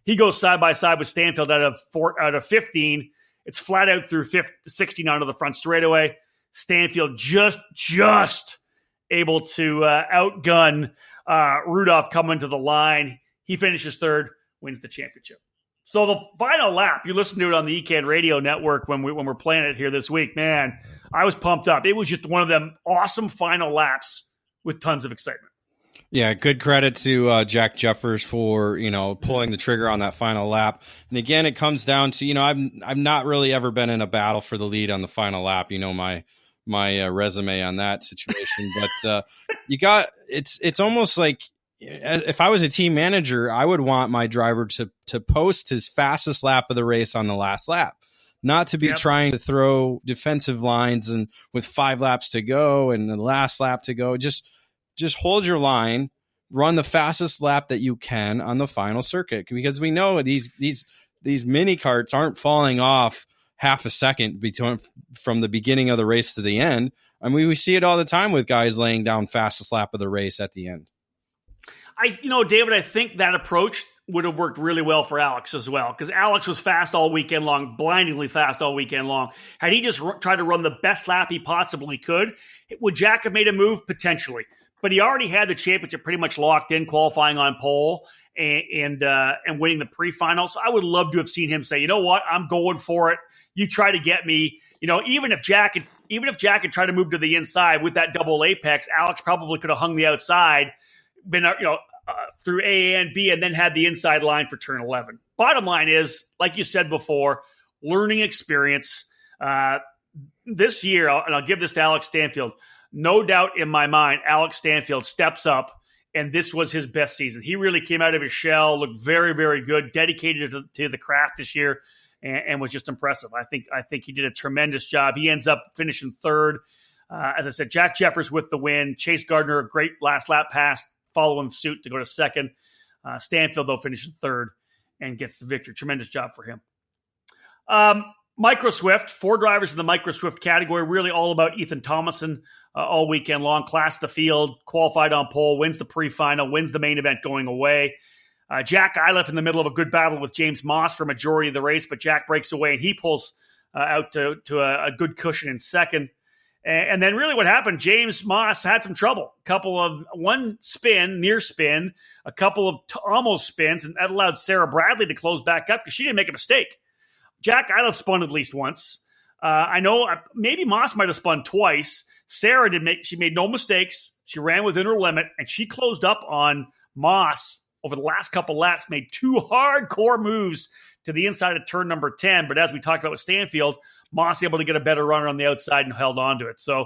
He goes side by side with Stanfield out of 15. It's flat out through 16 onto the front straightaway. Stanfield just able to outgun Rudolph coming to the line. He finishes third, wins the championship. So the final lap, you listen to it on the EKN Radio Network when we're playing it here this week. Man, I was pumped up. It was just one of them awesome final laps with tons of excitement. Yeah, good credit to Jack Jeffers for, pulling the trigger on that final lap. And again, it comes down to, I've not really ever been in a battle for the lead on the final lap. My resume on that situation, but it's almost like, if I was a team manager, I would want my driver to post his fastest lap of the race on the last lap, not to be trying to throw defensive lines and with 5 laps to go and the last lap to go. Just hold your line, run the fastest lap that you can on the final circuit, because we know these mini carts aren't falling off half a second from the beginning of the race to the end. I mean, we see it all the time with guys laying down fastest lap of the race at the end. David, I think that approach would have worked really well for Alex as well, because Alex was fast all weekend long, blindingly fast all weekend long. Had he just tried to run the best lap he possibly could, would Jack have made a move? Potentially. But he already had the championship pretty much locked in, qualifying on pole and winning the pre-final. So I would love to have seen him say, you know what, I'm going for it. You try to get me. Even if Jack had tried to move to the inside with that double apex, Alex probably could have hung the outside, been through A and B, and then had the inside line for turn 11. Bottom line is, like you said before, learning experience. This year, and I'll give this to Alex Stanfield, no doubt in my mind, Alex Stanfield steps up, and this was his best season. He really came out of his shell, looked very, very good, dedicated to the craft this year, and was just impressive. I think he did a tremendous job. He ends up finishing third. As I said, Jack Jeffers with the win. Chase Gardner, a great last lap pass, following suit to go to second. Stanfield, though, finishes third and gets the victory. Tremendous job for him. Micro Swift, 4 drivers in the Micro Swift category, really all about Ethan Thomason all weekend long. Class the field, qualified on pole, wins the pre-final, wins the main event going away. Jack Iliff in the middle of a good battle with James Moss for majority of the race, but Jack breaks away and he pulls out to a good cushion in second. And then really what happened, James Moss had some trouble. One spin, near spin, a couple of almost spins, and that allowed Sarah Bradley to close back up because she didn't make a mistake. Jack Iliff spun at least once. I know maybe Moss might have spun twice. Sarah she made no mistakes. She ran within her limit, and she closed up on Moss over the last couple laps, made 2 hardcore moves to the inside of turn number 10. But as we talked about with Stanfield, Moss able to get a better runner on the outside and held on to it. So,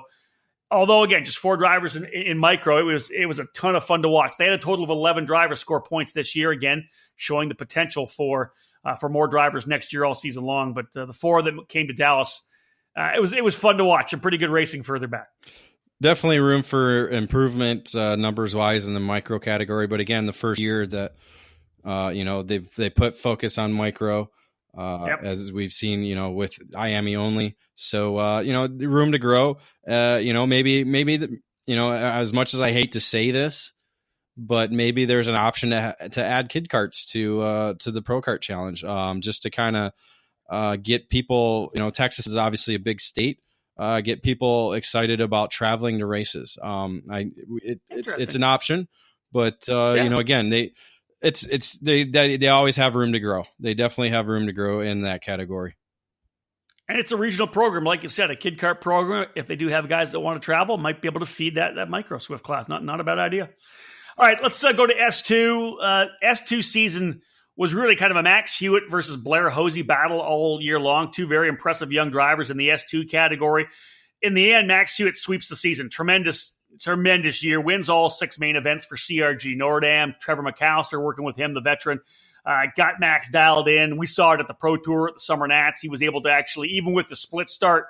although again, just 4 drivers in micro, it was a ton of fun to watch. They had a total of 11 drivers score points this year, again, showing the potential for more drivers next year all season long. But the 4 that came to Dallas, it was fun to watch and pretty good racing further back. Definitely room for improvement numbers wise in the micro category. But again, the first year that they put focus on micro. As we've seen, with IAME only. So, room to grow, maybe as much as I hate to say this, but maybe there's an option to add kid carts to the Pro Kart Challenge, just to kind of get people, Texas is obviously a big state, get people excited about traveling to races. It's an option, but, again, they always have room to grow. They definitely have room to grow in that category. And it's a regional program, like you said, a kid kart program. If they do have guys that want to travel, might be able to feed that micro Swift class. Not a bad idea. All right, let's go to S2. S2 season was really kind of a Max Hewitt versus Blair Hosey battle all year long. 2 very impressive young drivers in the S2 category. In the end, Max Hewitt sweeps the season. Tremendous year, wins all 6 main events for CRG Nordam. Trevor McAllister working with him, the veteran, got Max dialed in. We saw it at the Pro Tour at the Summer Nats. He was able to actually, even with the split start,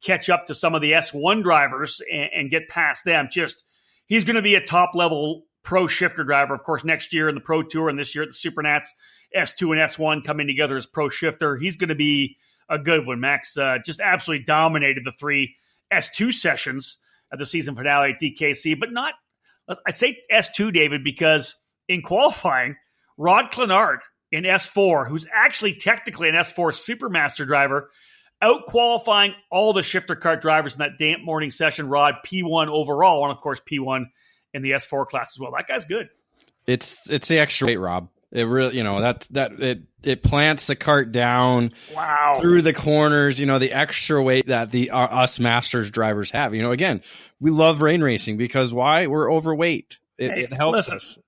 catch up to some of the S1 drivers and get past them. He's going to be a top-level pro shifter driver, of course, next year in the Pro Tour and this year at the Super Nats. S2 and S1 coming together as pro shifter. He's going to be a good one. Max just absolutely dominated the 3 S2 sessions. at the season finale at DKC, but not, I'd say S2, David, because in qualifying, Rod Clenard in S4, who's actually technically an S4 Supermaster driver, out-qualifying all the shifter kart drivers in that damp morning session. Rod P1 overall, and of course P1 in the S4 class as well. That guy's good. It's the extra weight, Rob. It really, it plants the cart down through the corners. The extra weight that us Masters drivers have. Again, we love rain racing because why? We're overweight. It helps us.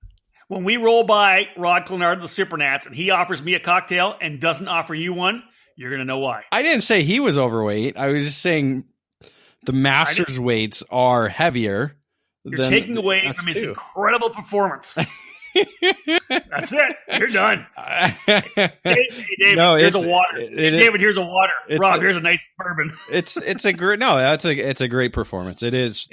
When we roll by Rod Clenard, the Supernats, and he offers me a cocktail and doesn't offer you one, you're going to know why. I didn't say he was overweight. I was just saying the Masters weights are heavier. You're taking away from his incredible performance. That's it. You're done. Hey, David, here's a water. David, here's a water. Rob, here's a nice bourbon. It's a great it's a great performance. It is.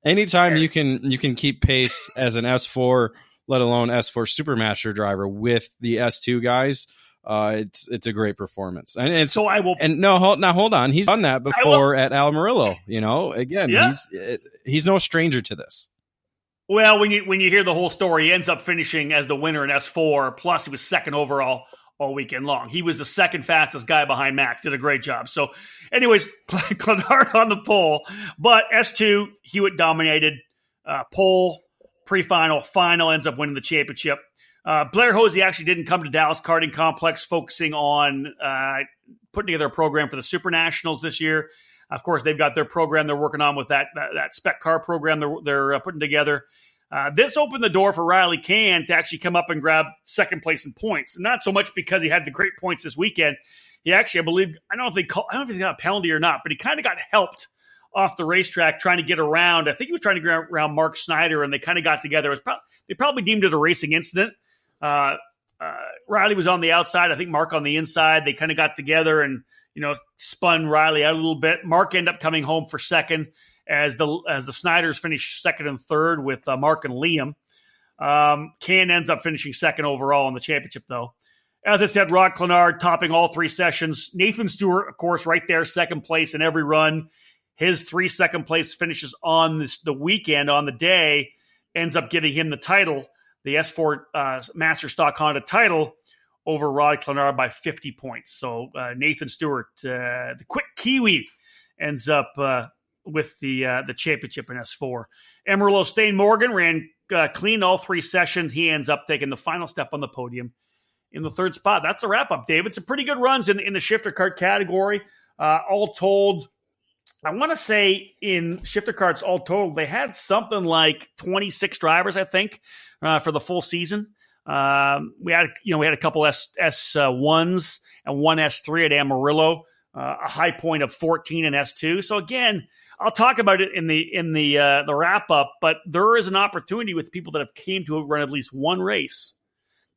Anytime you can keep pace as an S4, let alone S4 Supermaster driver with the S2 guys, it's a great performance. And so I will. And hold on. He's done that before at Amarillo. Again, he's no stranger to this. Well, when you hear the whole story, he ends up finishing as the winner in S4. Plus, he was second overall all weekend long. He was the second fastest guy behind Max. Did a great job. So, anyways, Clenard on the pole, but S2 Hewitt dominated pole, pre-final, final, ends up winning the championship. Blair Hosey actually didn't come to Dallas Karting Complex, focusing on putting together a program for the Super Nationals this year. Of course, they've got their program they're working on with that spec car program they're putting together. This opened the door for Riley Kahn to actually come up and grab second place in points. Not so much because he had the great points this weekend. He actually, I believe, I don't know if he got a penalty or not, but he kind of got helped off the racetrack trying to get around. I think he was trying to get around Mark Snyder, and they kind of got together. They probably deemed it a racing incident. Riley was on the outside. I think Mark on the inside. They kind of got together and spun Riley out a little bit. Mark ended up coming home for second as the Snyders finished second and third with Mark and Liam. Kahn ends up finishing second overall in the championship, though. As I said, Rod Clenard topping all three sessions. Nathan Stewart, of course, right there, second place in every run. His 3 second place finishes on the weekend, on the day, ends up getting him the title, the S4 Master Stock Honda title, over Rod Clenard by 50 points. So Nathan Stewart, the quick Kiwi, ends up with the championship in S4. Amarillo Stain Morgan ran clean all 3 sessions. He ends up taking the final step on the podium in the 3rd spot. That's the wrap-up, David. Some pretty good runs in the shifter kart category. All told, I want to say in shifter karts, all told, they had something like 26 drivers, I think, for the full season. We had a couple S1s and one S3 at Amarillo, a high point of 14 in S2. So again, I'll talk about it in the wrap up, but there is an opportunity with people that have came to run at least one race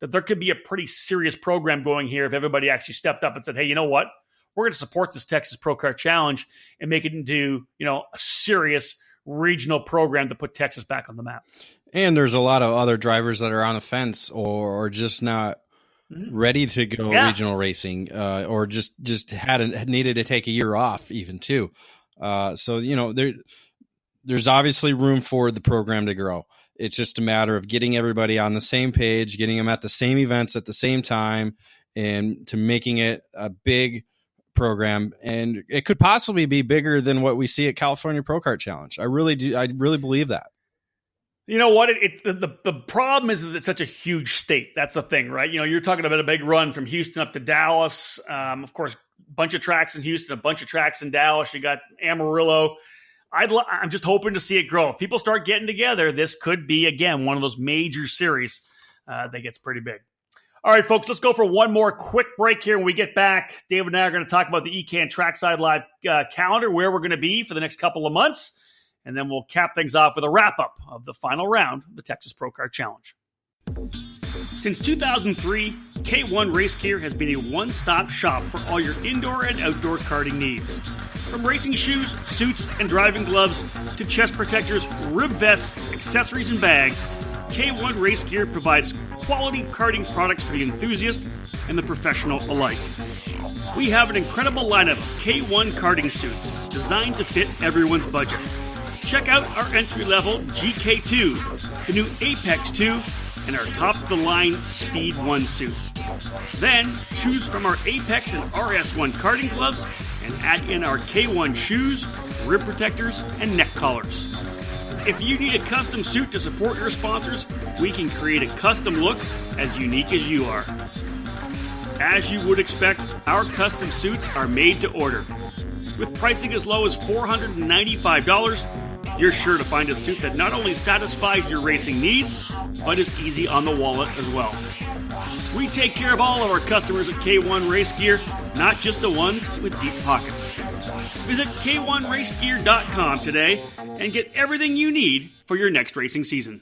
that there could be a pretty serious program going here if everybody actually stepped up and said, hey, you know what? We're going to support this Texas Pro Kart Challenge and make it into, a serious regional program to put Texas back on the map. And there's a lot of other drivers that are on the fence or just not ready to go regional racing, or just needed to take a year off even too. So there's obviously room for the program to grow. It's just a matter of getting everybody on the same page, getting them at the same events at the same time, and to making it a big program. And it could possibly be bigger than what we see at California Pro Kart Challenge. I really do. I really believe that. You know what? The problem is that it's such a huge state. That's the thing, right? You're talking about a big run from Houston up to Dallas. Of course, a bunch of tracks in Houston, a bunch of tracks in Dallas. You got Amarillo. I'm just hoping to see it grow. If people start getting together, this could be, again, one of those major series that gets pretty big. All right, folks, let's go for one more quick break here. When we get back, David and I are going to talk about the EKN Trackside Live calendar, where we're going to be for the next couple of months. And then we'll cap things off with a wrap-up of the final round of the Texas Pro Kart Challenge. Since 2003, K1 Race Gear has been a one-stop shop for all your indoor and outdoor karting needs. From racing shoes, suits, and driving gloves to chest protectors, rib vests, accessories, and bags, K1 Race Gear provides quality karting products for the enthusiast and the professional alike. We have an incredible lineup of K1 karting suits designed to fit everyone's budget. Check out our entry-level GK2, the new Apex 2, and our top-of-the-line Speed 1 suit. Then, choose from our Apex and RS1 karting gloves and add in our K1 shoes, rib protectors, and neck collars. If you need a custom suit to support your sponsors, we can create a custom look as unique as you are. As you would expect, our custom suits are made to order. With pricing as low as $495, you're sure to find a suit that not only satisfies your racing needs, but is easy on the wallet as well. We take care of all of our customers at K1 Race Gear, not just the ones with deep pockets. Visit K1RaceGear.com today and get everything you need for your next racing season.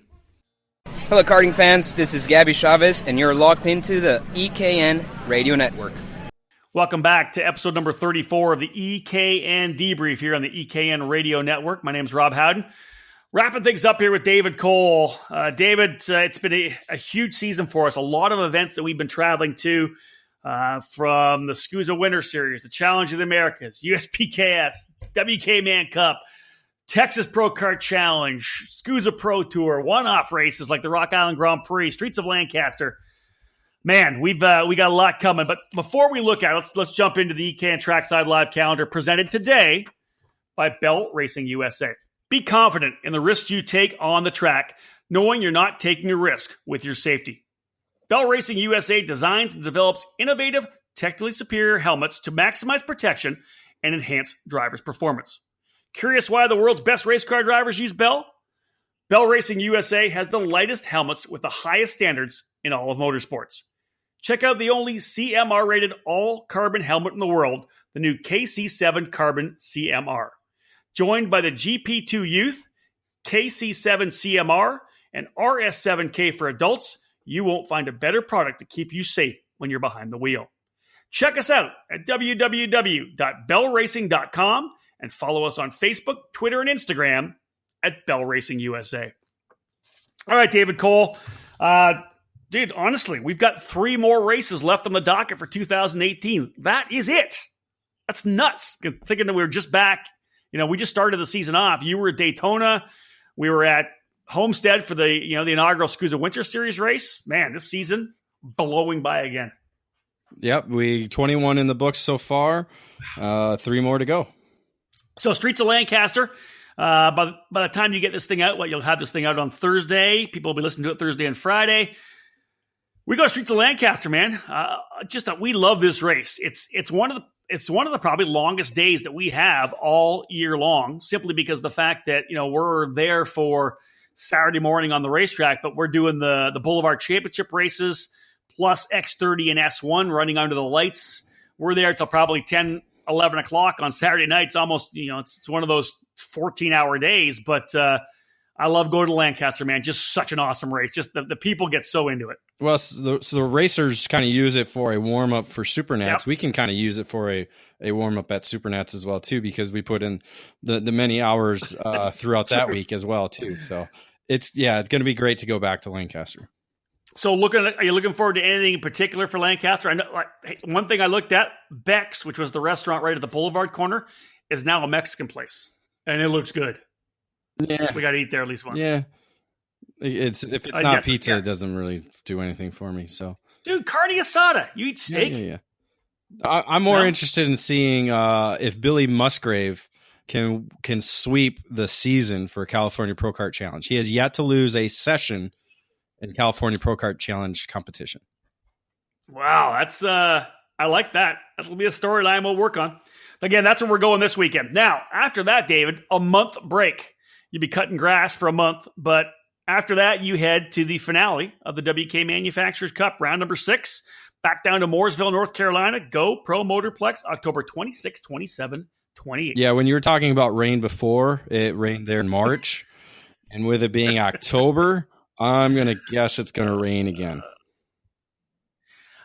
Hello, karting fans. This is Gabby Chavez, and you're locked into the EKN Radio Network. Welcome back to episode number 34 of the EKN Debrief here on the EKN Radio Network. My name is Rob Howden. Wrapping things up here with David Cole. David, it's been a huge season for us. A lot of events that we've been traveling to, from the SCUSA Winter Series, the Challenge of the Americas, USPKS, WK Man Cup, Texas Pro Kart Challenge, SCUSA Pro Tour, one-off races like the Rock Island Grand Prix, Streets of Lancaster. Man, we got a lot coming. But before we look at it, let's jump into the EKN Trackside Live calendar presented today by Bell Racing USA. Be confident in the risks you take on the track, knowing you're not taking a risk with your safety. Bell Racing USA designs and develops innovative, technically superior helmets to maximize protection and enhance drivers' performance. Curious why the world's best race car drivers use Bell? Bell Racing USA has the lightest helmets with the highest standards in all of motorsports. Check out the only CMR-rated all-carbon helmet in the world, the new KC7 Carbon CMR. Joined by the GP2 Youth, KC7 CMR, and RS7K for adults, you won't find a better product to keep you safe when you're behind the wheel. Check us out at www.bellracing.com and follow us on Facebook, Twitter, and Instagram at Bell Racing USA. All right, David Cole. Dude, honestly, we've got 3 more races left on the docket for 2018. That is it. That's nuts. Thinking that we were just back. You know, we just started the season off. You were at Daytona. We were at Homestead for the inaugural SCUSA Winter Series race. Man, this season blowing by again. Yep, we 21 in the books so far. 3 more to go. So Streets of Lancaster. By the time you get this thing out, you'll have this thing out on Thursday. People will be listening to it Thursday and Friday. We go Streets of Lancaster, man. Just that we love this race. It's one of the probably longest days that we have all year long, simply because of the fact that we're there for Saturday morning on the racetrack, but we're doing the Boulevard Championship races plus X30 and S1 running under the lights. We're there till probably 10, 11 o'clock on Saturday nights. Almost, it's one of those 14-hour days, but I love going to Lancaster, man. Just such an awesome race. Just the people get so into it. Well, so the racers kind of use it for a warm-up for Supernats. Yep. We can kind of use it for a warm-up at Supernats as well, too, because we put in the many hours throughout that week as well, too. So it's going to be great to go back to Lancaster. So are you looking forward to anything in particular for Lancaster? I know, one thing I looked at, Beck's, which was the restaurant right at the Boulevard corner, is now a Mexican place, and it looks good. Yeah, we got to eat there at least once. Yeah, if it's not pizza, it doesn't really do anything for me. So, dude, carne asada. You eat steak? Yeah. I'm more interested in seeing if Billy Musgrave can sweep the season for California Pro Kart Challenge. He has yet to lose a session in California Pro Kart Challenge competition. Wow, that's I like that. That'll be a storyline we'll work on. Again, that's where we're going this weekend. Now, after that, David, a month break. You'd be cutting grass for a month, but after that, you head to the finale of the WK Manufacturers Cup, round number 6, back down to Mooresville, North Carolina. Go Pro Motorplex, October 26, 27, 28. Yeah, when you were talking about rain before, it rained there in March, and with it being October, I'm going to guess it's going to rain again.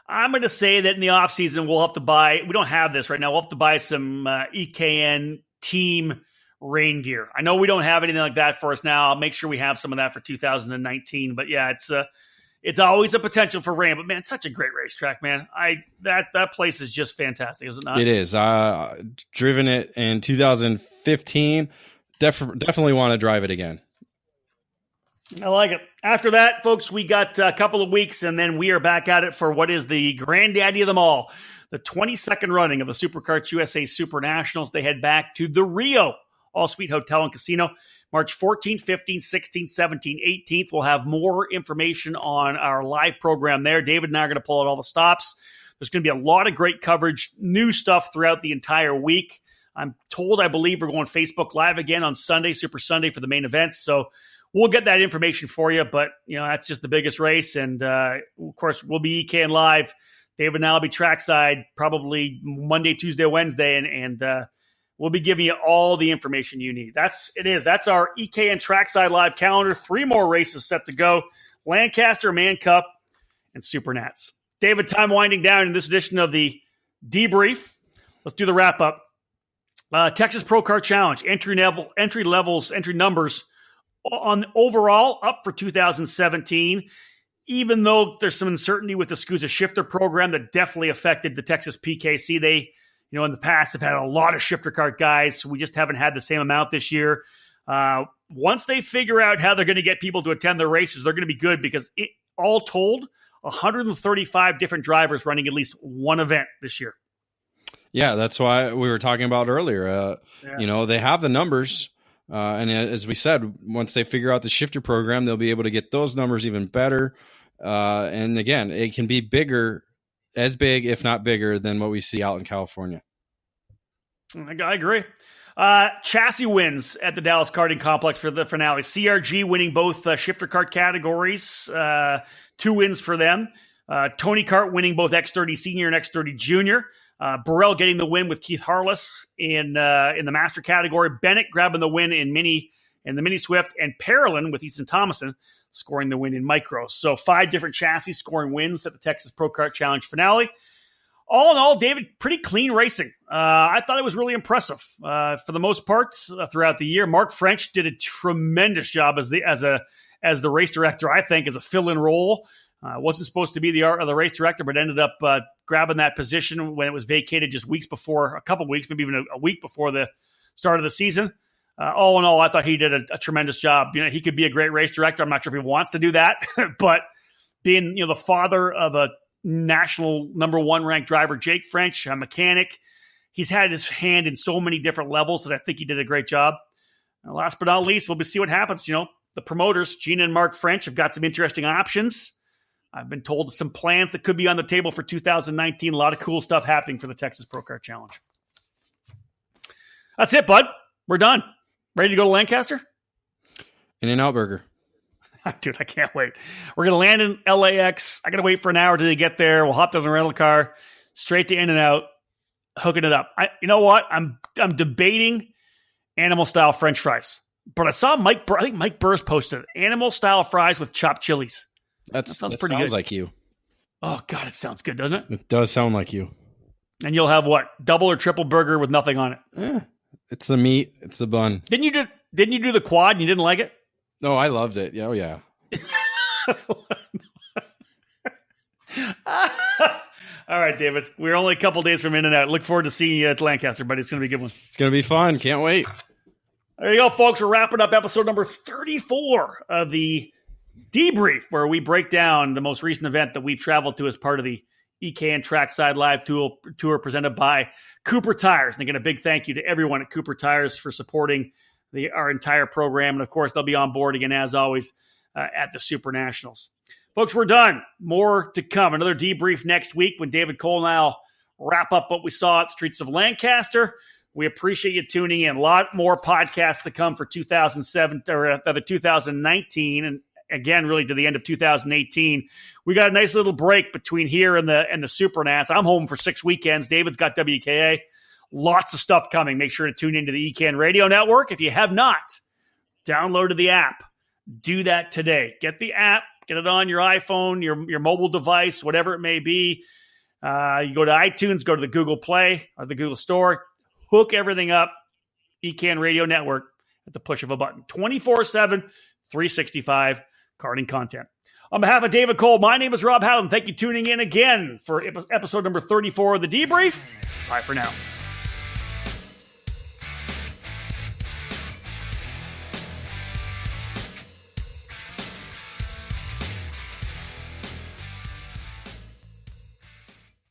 I'm going to say that in the offseason, we'll have to buy, we don't have this right now, we'll have to buy some EKN team rain gear. I know we don't have anything like that for us now. I'll make sure we have some of that for 2019. But yeah, it's always a potential for rain. But man, it's such a great racetrack, man. That place is just fantastic, is it not? It is. Driven it in 2015. Definitely want to drive it again. I like it. After that, folks, we got a couple of weeks, and then we are back at it for what is the granddaddy of them all, the 22nd running of the Superkarts USA Super Nationals. They head back to the Rio All-Suite Hotel and Casino, March 14th, 15th, 16th, 17th, 18th. We'll have more information on our live program there. David and I are going to pull out all the stops. There's going to be a lot of great coverage, new stuff throughout the entire week. I'm told, I believe, we're going Facebook Live again on Sunday, Super Sunday, for the main events. So we'll get that information for you, but that's just the biggest race. And of course, we'll be EKN Live. David and I will be trackside probably Monday, Tuesday, Wednesday, and we'll be giving you all the information you need. That's our EKN Trackside Live calendar. 3 more races set to go: Lancaster, Man Cup, and Super Nats. David, time winding down in this edition of the Debrief. Let's do the wrap up. Texas Pro Kart Challenge entry numbers on overall up for 2017. Even though there's some uncertainty with the SCUSA shifter program that definitely affected the Texas PKC, they, in the past have had a lot of shifter kart guys. So we just haven't had the same amount this year. Once they figure out how they're going to get people to attend their races, they're going to be good because all told, 135 different drivers running at least one event this year. Yeah, that's why we were talking about earlier. They have the numbers. And as we said, once they figure out the shifter program, they'll be able to get those numbers even better. And again, it can be as big, if not bigger, than what we see out in California. I agree. Chassis wins at the Dallas Karting Complex for the finale. CRG winning both shifter kart categories, 2 wins for them. Tony Kart winning both X30 Senior and X30 Junior. Burrell getting the win with Keith Harless in the master category. Bennett grabbing the win in the mini Swift, and Parolin with Ethan Thomason scoring the win in micro. So 5 different chassis scoring wins at the Texas Pro Kart Challenge finale. All in all, David, pretty clean racing. I thought it was really impressive for the most part throughout the year. Mark French did a tremendous job as the race director. I think as a fill-in role. Wasn't supposed to be the race director, but ended up grabbing that position when it was vacated just a couple weeks, maybe even a week before the start of the season. All in all, I thought he did a tremendous job. He could be a great race director. I'm not sure if he wants to do that, but being the father of a national number 1 ranked driver, Jake French, a mechanic, he's had his hand in so many different levels that I think he did a great job. And last but not least, we'll see what happens. The promoters, Gina and Mark French, have got some interesting options. I've been told some plans that could be on the table for 2019. A lot of cool stuff happening for the Texas Pro Kart Challenge. That's it, bud. We're done. Ready to go to Lancaster? In-N-Out Burger. Dude, I can't wait. We're going to land in LAX. I got to wait for an hour till they get there. We'll hop in the rental car, straight to In-N-Out, hooking it up. You know what? I'm debating animal-style French fries. But I saw I think Mike Burrs posted it. Animal-style fries with chopped chilies. That sounds pretty good. Sounds like you. Oh, God, it sounds good, doesn't it? It does sound like you. And you'll have what? Double or triple burger with nothing on it? It's the meat. It's the bun. Didn't you do the quad and you didn't like it? No, I loved it. Oh, yeah. All right, David. We're only a couple days from In-N-Out. Look forward to seeing you at Lancaster, buddy. It's going to be a good one. It's going to be fun. Can't wait. There you go, folks. We're wrapping up episode number 34 of the Debrief, where we break down the most recent event that we've traveled to as part of the EKN Trackside Live Tour presented by Cooper Tires. And again, a big thank you to everyone at Cooper Tires for supporting our entire program. And of course, they'll be on board again, as always, at the Super Nationals. Folks, we're done. More to come. Another debrief next week when David Cole and I'll wrap up what we saw at the streets of Lancaster. We appreciate you tuning in. A lot more podcasts to come for 2019. And again, really to the end of 2018. We got a nice little break between here and the Super Nats. I'm home for 6 weekends. David's got WKA. Lots of stuff coming. Make sure to tune into the EKN Radio Network. If you have not downloaded the app, do that today. Get the app. Get it on your iPhone, your mobile device, whatever it may be. You go to iTunes, go to the Google Play or the Google Store. Hook everything up. EKN Radio Network at the push of a button. 24/7, 365 karting content. On behalf of David Cole, my name is Rob Howland. Thank you for tuning in again for episode number 34 of the Debrief. Bye for now.